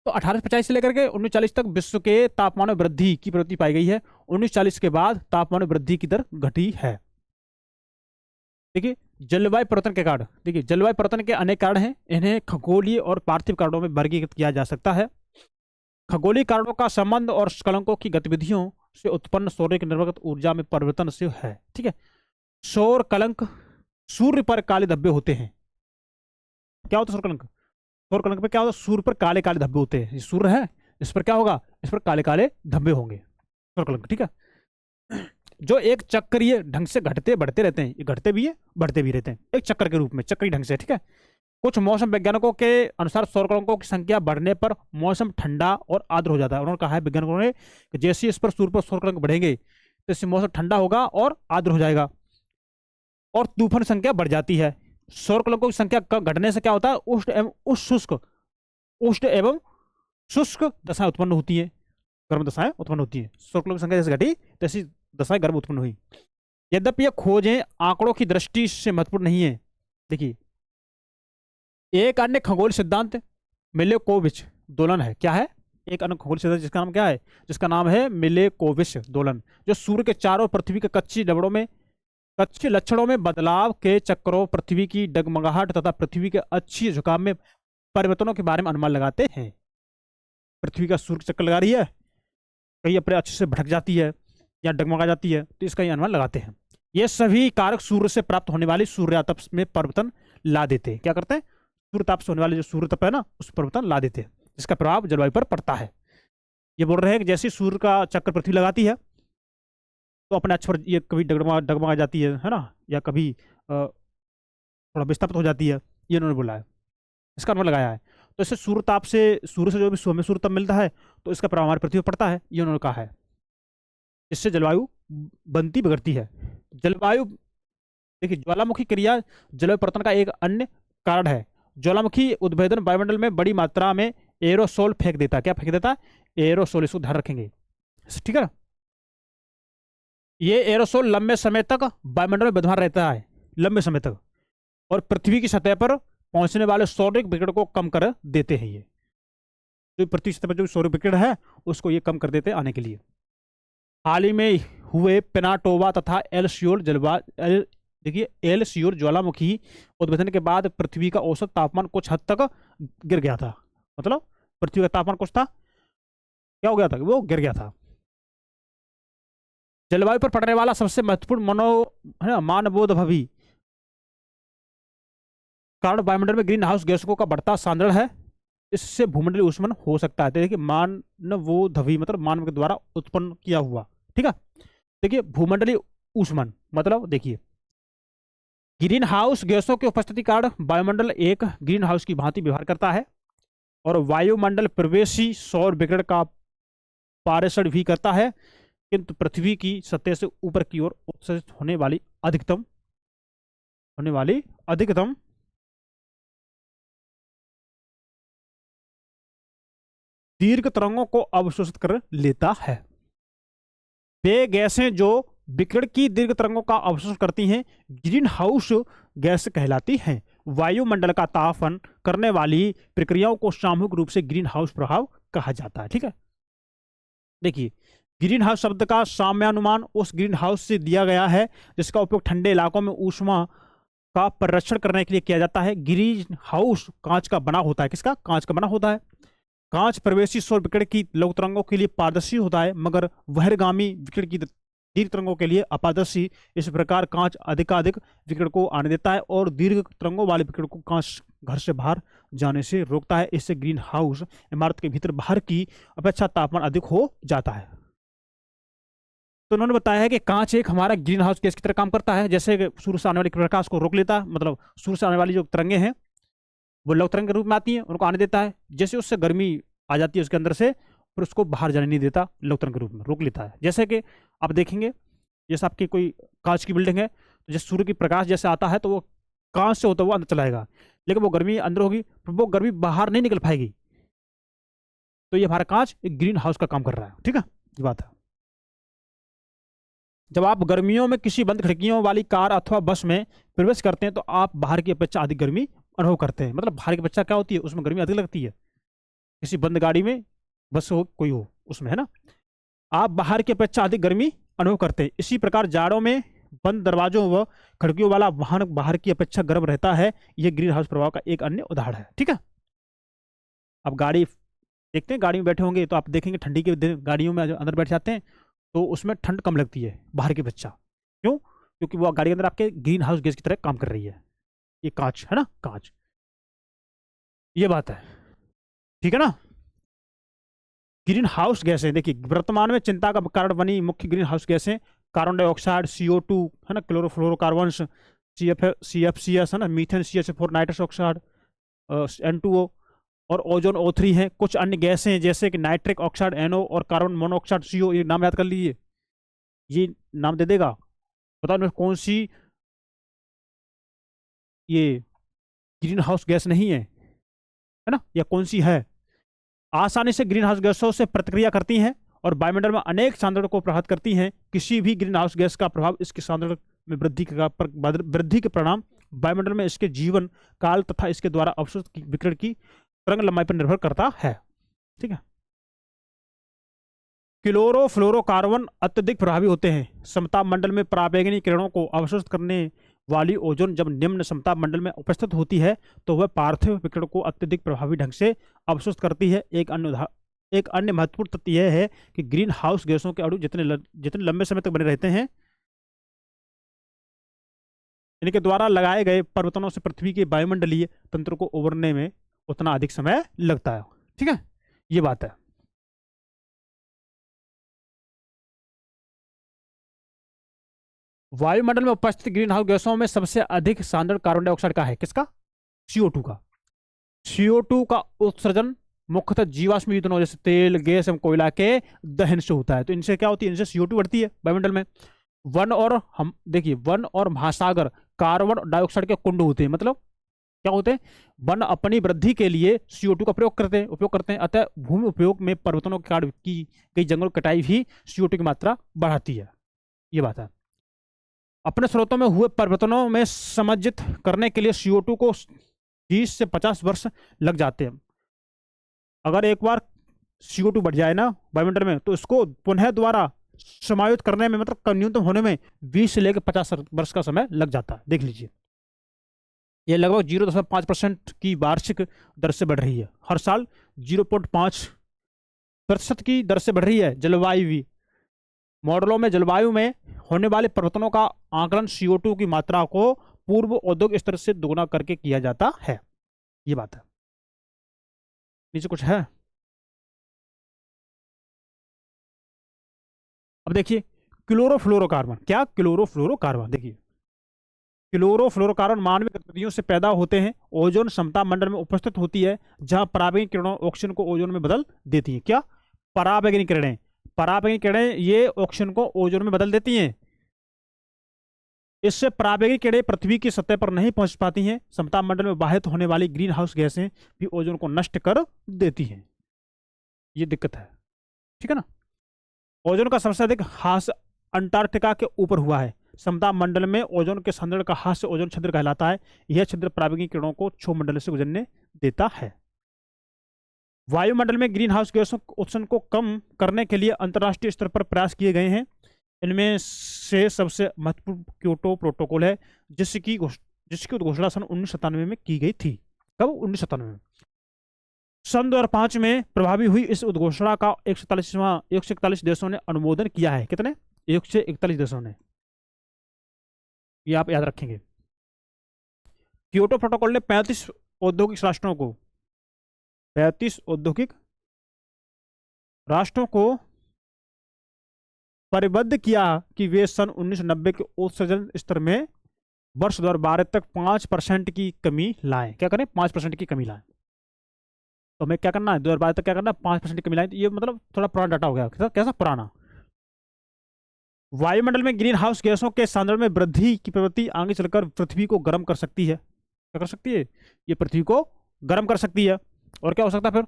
1850 से लेकर के 1940 तक विश्व के तापमान में वृद्धि की प्रवृत्ति पाई गई है। 1940 के बाद तापमान में वृद्धि की दर घटी है। देखिए जलवायु परिवर्तन के कारण, देखिए जलवायु परिवर्तन के अनेक कारण हैं। इन्हें खगोलीय और पार्थिव कारणों में वर्गीकृत किया जा सकता है। खगोलीय कारणों का संबंध और कलंकों की गतिविधियों से उत्पन्न सौर की निर्गत ऊर्जा में परिवर्तन से है। ठीक है। सौर कलंक सूर्य पर काले धब्बे होते हैं। क्या होता है सौर कलंक? सौर कलंक पे क्या होता है? सूर्य पर काले काले धब्बे होते हैं। सूर्य है, इस पर क्या होगा? इस पर काले काले धब्बे होंगे, सौर कलंक। ठीक है। जो एक चक्रीय ढंग से घटते बढ़ते रहते हैं। ये घटते भी है बढ़ते भी रहते हैं एक चक्कर के रूप में, चक्रीय ढंग से। ठीक है। कुछ मौसम वैज्ञानिकों के अनुसार सौर कलंकों की संख्या बढ़ने पर मौसम ठंडा और आर्द्र हो जाता है। उन्होंने कहा है वैज्ञानिकों ने कि जैसे इस पर सूर्य पर सौर कलंक बढ़ेंगे तो इससे मौसम ठंडा होगा और आर्द्र हो जाएगा और तूफान संख्या बढ़ जाती है। सौर कलंकों की संख्या घटने से क्या होता है? उष्ण एवं शुष्क दशाएं उत्पन्न होती है, गर्म दशाएं उत्पन्न होती है। सौर कलंकों की संख्या जैसे घटी तैसी दशाएं गर्म उत्पन्न हुई। यद्यपि यह खोजें आंकड़ों की दृष्टि से महत्वपूर्ण नहीं है। देखिए एक अन्य खगोल सिद्धांत मिलेकोविच दोलन है। क्या है? एक अन्य खगोल सिद्धांत जिसका नाम क्या है? जिसका नाम है मिलेकोविच दोलन, जो सूर्य के चारों पृथ्वी के कच्चे लक्षणों में बदलाव के चक्रों, पृथ्वी की डगमगाहट तथा पृथ्वी के अच्छी झुकाव में परिवर्तनों के बारे में अनुमान लगाते हैं। पृथ्वी का सूर्य चक्कर लगा रही है, कहीं अपने अच्छे से भटक जाती है या डगमगा जाती है, तो इसका ये अनुमान लगाते हैं। ये सभी कारक सूर्य से प्राप्त होने वाली सूर्यातप में परिवर्तन ला देते हैं। क्या करते हैं? सूर्य ताप से होने वाले जो सूर्य तप है ना, उस परिवर्तन ला देते हैं, जिसका प्रभाव जलवायु पर पड़ता है। ये बोल रहे हैं कि जैसे सूर्य का चक्कर पृथ्वी लगाती है तो अपने अक्ष पर ये कभी डगमगा जाती है ना, या कभी थोड़ा विस्थापित हो जाती है, ये उन्होंने बोला है, इसका अनुमान लगाया है। तो इससे सूर्य ताप से, सूर्य से जो भी हमें सूर्य ताप मिलता है तो इसका प्रभाव हमारी पृथ्वी पर पड़ता है, ये उन्होंने कहा है। इससे जलवायु बनती बिगड़ती है। जलवायु, देखिए ज्वालामुखी क्रिया जलवायु परिवर्तन का एक अन्य कारण है। ज्वालामुखी उद्भेदन वायुमंडल में बड़ी मात्रा में एरोसोल फेंक देता है। क्या फेंक देता है? एरोसोल, इसको ध्यान रखेंगे, ठीक है। ये एरोसोल लंबे समय तक वायुमंडल में विद्यमान रहता है, लंबे समय तक, और पृथ्वी की सतह पर पहुंचने वाले सौर विकिरण को कम कर देते हैं। ये जो पृथ्वी सतह पर जो सौर विकिरण है उसको ये कम कर देते हैं आने के लिए। हाल ही में हुए पिनाटोवा तथा देखिए एल सियोर ज्वालामुखी उद्भेदन के बाद पृथ्वी का औसत तापमान कुछ हद तक गिर गया था। मतलब पृथ्वी का तापमान कुछ था, क्या हो गया था, वो गिर गया था। जलवायु पर पड़ने वाला सबसे महत्वपूर्ण मानवोद्भवी कारण वायुमंडल में ग्रीन हाउस गैसों का बढ़ता सांद्रण है। इससे भूमंडलीय ऊष्मन हो सकता है। देखिए मानवोद्भवी मतलब मानव के द्वारा उत्पन्न किया हुआ, ठीक है। देखिए भूमंडलीय ऊष्मन मतलब, देखिए ग्रीन हाउस गैसों की उपस्थिति कारण वायुमंडल एक ग्रीन हाउस की भांति व्यवहार करता है और वायुमंडल प्रवेशी सौर विकिरण का पारेषण भी करता है, किंतु पृथ्वी की सतह से ऊपर की ओर उत्सर्जित होने वाली अधिकतम दीर्घ तरंगों को अवशोषित कर लेता है। वे गैसें जो विकिरण की दीर्घ तरंगों का अवशोषण करती हैं ग्रीन हाउस गैस कहलाती हैं। वायुमंडल का तापन करने वाली प्रक्रियाओं को सामूहिक रूप से ग्रीन हाउस प्रभाव कहा जाता है, ठीक है। देखिए ग्रीन हाउस शब्द का साम्यानुमान उस ग्रीन हाउस से दिया गया है जिसका उपयोग ठंडे इलाकों में ऊष्मा का परिरक्षण करने के लिए किया जाता है। ग्रीन हाउस कांच का बना होता है। किसका? कांच का बना होता है। कांच प्रवेशी सौर विकिरण की लघु तरंगों के लिए पारदर्शी होता है मगर बहिर्गामी विकिरण की दीर्घ तरंगों के लिए अपारदर्शी। इस प्रकार कांच अधिकाधिक विकिरण को आने देता है और दीर्घ तरंगों वाले विकिरण को कांच घर से बाहर जाने से रोकता है। इससे ग्रीन हाउस इमारत के भीतर बाहर की अपेक्षा तापमान अधिक हो जाता है। तो उन्होंने बताया है कि कांच एक हमारा ग्रीन हाउस गैस की तरह काम करता है। जैसे सूर्य से आने वाले प्रकाश को रोक लेता है, मतलब सूर्य से आने वाली जो तरंगे हैं वो लघु तरंग के रूप में आती हैं, उनको आने देता है। जैसे उससे गर्मी आ जाती है उसके अंदर से, फिर उसको बाहर जाने नहीं देता, लघु तरंग के रूप में रोक लेता है। जैसे कि आप देखेंगे, जैसे आपकी कोई कांच की बिल्डिंग है तो जैसे सूर्य की प्रकाश जैसे आता है तो वो कांच से होता हुआ अंदर चलाएगा, लेकिन वो गर्मी अंदर होगी, फिर वो गर्मी बाहर नहीं निकल पाएगी। तो ये हमारा कांच एक ग्रीन हाउस का काम कर रहा है, ठीक है, ये बात है। जब आप गर्मियों में किसी बंद खिड़कियों वाली कार अथवा बस में प्रवेश करते हैं तो आप बाहर की अपेक्षा अधिक गर्मी अनुभव करते हैं। मतलब बाहर की अपेक्षा क्या होती है, उसमें गर्मी अधिक लगती है। किसी बंद गाड़ी में, बस हो कोई हो उसमें, है ना, आप बाहर की अपेक्षा अधिक गर्मी अनुभव करते हैं। इसी प्रकार जाड़ों में बंद दरवाजों व खिड़कियों वाला वाहन बाहर की अपेक्षा गर्म रहता है। यह ग्रीन हाउस प्रभाव का एक अन्य उदाहरण है, ठीक है। अब गाड़ी देखते हैं, गाड़ी में बैठे होंगे तो आप देखेंगे ठंडी के दिन गाड़ियों में अंदर बैठ जाते हैं तो उसमें ठंड कम लगती है बाहर की अपेक्षा। क्यों? क्योंकि वो गाड़ी के अंदर आपके ग्रीन हाउस गैस की तरह काम कर रही है। ये कांच है ना, कांच, ये बात है, ठीक है ना। ग्रीन हाउस गैसें, देखिए वर्तमान में चिंता का कारण बनी मुख्य ग्रीन हाउस गैसें कार्बन डाइऑक्साइड, CO2 है ना, क्लोरोफ्लोरोकार्बन्स, CFCS है ना, methane, CH4, nitrous oxide, N2O और ओजोन O3 है। कुछ अन्य गैसें जैसे कि नाइट्रिक ऑक्साइड NO और कार्बन मोनोऑक्साइड CO, ये नाम याद कर लीजिए, ये नाम दे देगा। बताओ इनमें कौन सी ये ग्रीन हाउस गैस नहीं है ना, या कौन सी है? आसानी से ग्रीन हाउस गैसों से प्रतिक्रिया करती हैं और वायुमंडल में अनेक सांद्रण को प्रभावित करती हैं। किसी भी ग्रीन हाउस गैस का प्रभाव इसके सांद्रण में वृद्धि के परिणाम वायुमंडल में इसके जीवन काल तथा इसके द्वारा अवशोषित विकिरण की तरंग लंबाई पर निर्भर करता है, ठीक है। क्लोरोफ्लोरोकार्बन अत्यधिक प्रभावी होते हैं। समताप मंडल में पराबैंगनी किरणों को अवशोषित करने वाली ओजोन जब निम्न समताप मंडल में उपस्थित होती है तो वह पार्थिव विकिरण को अत्यधिक प्रभावी ढंग से अवशोषित करती है। एक अन्य महत्वपूर्ण तथ्य यह है कि ग्रीन हाउस गैसों के अणु जितने लंबे समय तक बने रहते हैं, इनके द्वारा लगाए गए परिवर्तनों से पृथ्वी के वायुमंडलीय तंत्र को उभरने में उतना अधिक समय लगता है। ठीक है, ये बात है। वायुमंडल में उपस्थित ग्रीन हाउस गैसों में सबसे अधिक सांद्र कार्बन डाइऑक्साइड का है, किसका? CO2 का। CO2 का उत्सर्जन मुख्यतः जीवाश्म ईंधनों जैसे तेल, गैस एवं कोयला के दहन से होता है। तो इनसे क्या होती है? इनसे CO2 बढ़ती है वायुमंडल में। वन और हम देखिए, वन और महासागर कार्बन डाइऑक्साइड के कुंड होते हैं। मतलब क्या होते हैं? वन अपनी वृद्धि के लिए CO2 का उपयोग करते हैं। अतः भूमि उपयोग में पर्वतों के काट की गई जंगल कटाई भी CO2 की मात्रा बढ़ाती है। ये बात है। अपने स्रोतों में हुए परिवर्तनों में समायोजित करने के लिए CO2 को 30 से 50 वर्ष लग जाते हैं। अगर एक बार CO2 बढ़ जाए ना वायुमंडल में, तो इसको पुनः द्वारा समायोजित करने में, मतलब न्यूनतम होने में 20 से लेकर 50 वर्ष का समय लग जाता है। देख लीजिए, यह लगभग 0.5% की वार्षिक दर से बढ़ रही है। हर साल 0.5% की दर से बढ़ रही है। जलवायु भी मॉडलों में जलवायु में होने वाले परिवर्तनों का आकलन CO2 की मात्रा को पूर्व औद्योगिक स्तर से दोगुना करके किया जाता है। ये बात है। नीचे कुछ है। अब देखिए, क्लोरोफ्लोरोकार्बन। क्या? क्लोरोफ्लोरोकार्बन। देखिए, क्लोरोफ्लोरोकार्बन मानवीय गतिविधियों से पैदा होते हैं। ओजोन समता मंडल में उपस्थित होती है, जहां पराबैंगनी किरणों ऑक्सीजन को ओजोन में बदल देती हैं। क्या? पराबैंगनी किरणें। पराबैंगनी किरणें ये ऑक्सीजन को ओजोन में बदल देती हैं। इससे पराबैंगनी किरणें पृथ्वी की सतह पर नहीं पहुंच पाती हैं। समता मंडल में बाहित होने वाली ग्रीन हाउस गैसें भी ओजोन को नष्ट कर देती हैं। ये दिक्कत है। ठीक है ना। ओजोन का सबसे अधिक ह्रास अंटार्कटिका के ऊपर हुआ है। समता मंडल में ओजोन के संदर्भ का ह्रास ओजोन छिद्र कहलाता है। यह छिद्र पराबैंगनी किरणों को क्षोभमंडल से गुजरने देता है। वायुमंडल में ग्रीन हाउस गैसों उत्सर्जन को कम करने के लिए अंतर्राष्ट्रीय स्तर पर प्रयास किए गए हैं। इनमें से सबसे महत्वपूर्ण क्योटो प्रोटोकॉल है, जिसकी घोषणा सन 1997 में की गई थी। कब? 1997 में। सन 2005 में प्रभावी हुई इस उद्घोषणा का 141 देशों ने अनुमोदन किया है। कितने? 141 देशों ने। ये आप याद रखेंगे। क्योटो प्रोटोकॉल ने 35 औद्योगिक राष्ट्रों को परिबद्ध किया कि वे सन 1990 के उत्सर्जन स्तर में वर्ष 2012 तक 5% की कमी लाएं। क्या करें? 5% की कमी लाएं। तो हमें क्या करना है? 2012 तक क्या करना है? 5% की कमी लाएं। तो ये मतलब थोड़ा पुराना डाटा हो गया। कैसा पुराना? वायुमंडल में ग्रीन हाउस गैसों के सांद्रण में वृद्धि की प्रवृत्ति आगे चलकर पृथ्वी को गर्म कर सकती है। क्या कर सकती है? ये पृथ्वी को गर्म कर सकती है। और क्या हो सकता है फिर?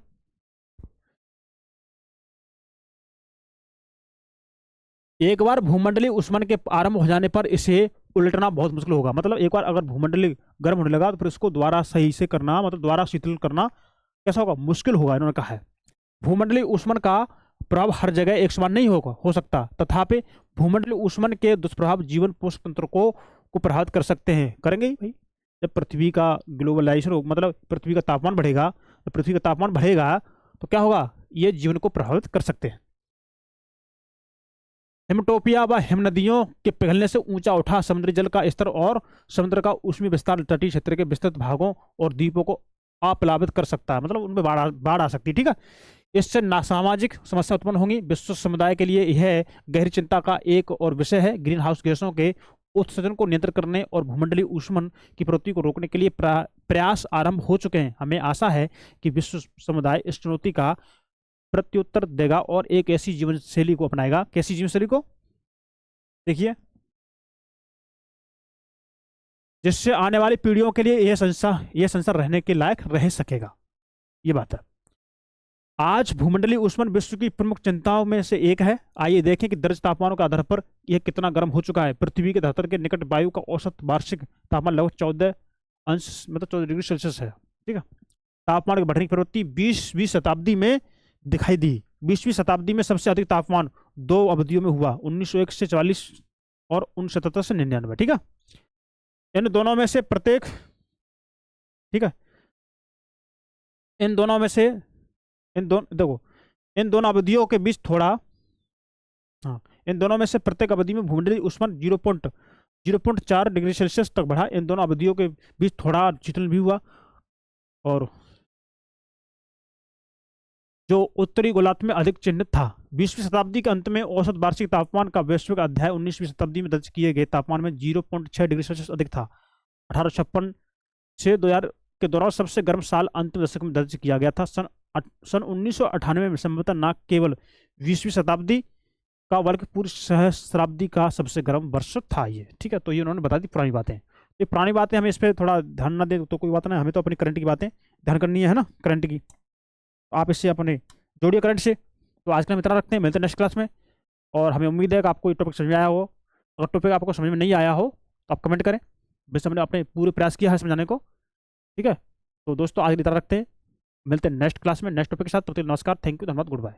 एक बार भूमंडलीय उष्मन के आरंभ हो जाने पर इसे उलटना बहुत मुश्किल होगा। मतलब एक बार अगर भूमंडलीय गर्म होने लगा तो फिर इसको दोबारा सही से करना, मतलब दोबारा शीतल करना कैसा होगा? मुश्किल होगा, इन्होंने कहा है। भूमंडलीय उष्मन का प्रभाव हर जगह एक समान नहीं हो सकता। तथापि भूमंडलीय उष्मन के दुष्प्रभाव जीवन पोषक तंत्र को प्रभावित कर सकते हैं। करेंगे ही भाई। जब पृथ्वी का ग्लोबलाइजेशन हो, मतलब पृथ्वी का तापमान बढ़ेगा, तो पृथ्वी का तापमान बढ़ेगा तो क्या होगा? ये जीवन को प्रभावित कर सकते हैं। हिमटोपिया व हिमनदियों के पिघलने से ऊंचा उठा समुद्री जल का स्तर और समुद्र का ऊष्मीय विस्तार तटीय क्षेत्र के विस्तृत भागों और द्वीपों को अप्लावित कर सकता है। मतलब उनमें बाढ़ आ सकती है। ठीक है। इससे नासामाजिक समस्या उत्पन्न होंगी। विश्व समुदाय के लिए यह गहरी चिंता का एक और विषय है। ग्रीन हाउस गैसों के उत्सर्जन को नियंत्रित करने और भूमंडलीय ऊष्मन की प्रवृत्ति को रोकने के लिए प्रयास आरंभ हो चुके हैं। हमें आशा है कि विश्व समुदाय इस चुनौती का प्रत्युत्तर देगा और एक ऐसी जीवन शैली को अपनाएगा। कैसी जीवन शैली को? देखिए, जिससे आने वाली पीढ़ियों के लिए यह संसार रहने के लायक रह सकेगा। ये बात है। आज भूमंडलीय ऊष्मन विश्व की प्रमुख चिंताओं में से एक है। आइए देखें कि दर्ज तापमानों के आधार पर यह कितना गर्म हो चुका है। पृथ्वी के धरातल के निकट वायु का औसत वार्षिक तापमान लगभग 14 डिग्री सेल्सियस है। ठीक है। तापमान की बढ़ने की प्रवृत्ति 20वीं शताब्दी में दिखाई दी। 20वीं शताब्दी में सबसे अधिक तापमान 2 अवधियों में हुआ, 1901 से 44 और 1977 से 99। ठीक है। इन दोनों में से प्रत्येक, ठीक है, इन दोनों अवधियों के बीच थोड़ा, हाँ, इन दोनों में से प्रत्येक अवधि में भूमंडलीय ऊष्मन 0.4 डिग्री सेल्सियस तक बढ़ा। इन दोनों अवधियों के बीच थोड़ा शीतलन भी हुआ। और जो उत्तरी गोलार्ध में अधिक चिन्हित था। 20वीं शताब्दी के अंत में औसत वार्षिक तापमान का वैश्विक अध्याय 19वीं शताब्दी में दर्ज किए गए तापमान में 0.6 डिग्री सेल्सियस अधिक था। 1856 से 2000 के दौरान सबसे गर्म साल अंतिम दशक में दर्ज किया गया था। सन 1998 में संभवतः न केवल 20वीं शताब्दी का बल्कि पूरी सहस्राब्दी का सबसे गर्म वर्ष था ये। ठीक है, तो ये उन्होंने बता दी पुरानी बातें। ये पुरानी बातें हमें इस पर थोड़ा ध्यान ना दें तो कोई बात नहीं, हमें तो अपनी करंट की बातें ध्यान करनी है ना, करंट की। आप इससे अपने जोड़िए करंट से। तो आज के लिए हम इतना रखते हैं, मिलते हैं नेक्स्ट क्लास में। और हमें उम्मीद है कि आपको ये टॉपिक समझ में आया हो। अगर टॉपिक आपको समझ में नहीं आया हो तो आप कमेंट करें, वैसे हमने अपने पूरे प्रयास किया है समझाने को। ठीक है, तो दोस्तों आज इतना रखते हैं, मिलते हैं नेक्स्ट क्लास में नेक्स्ट टॉपिक के साथ। तब तक नमस्कार, थैंक यू, धन्यवाद, गुड बाय।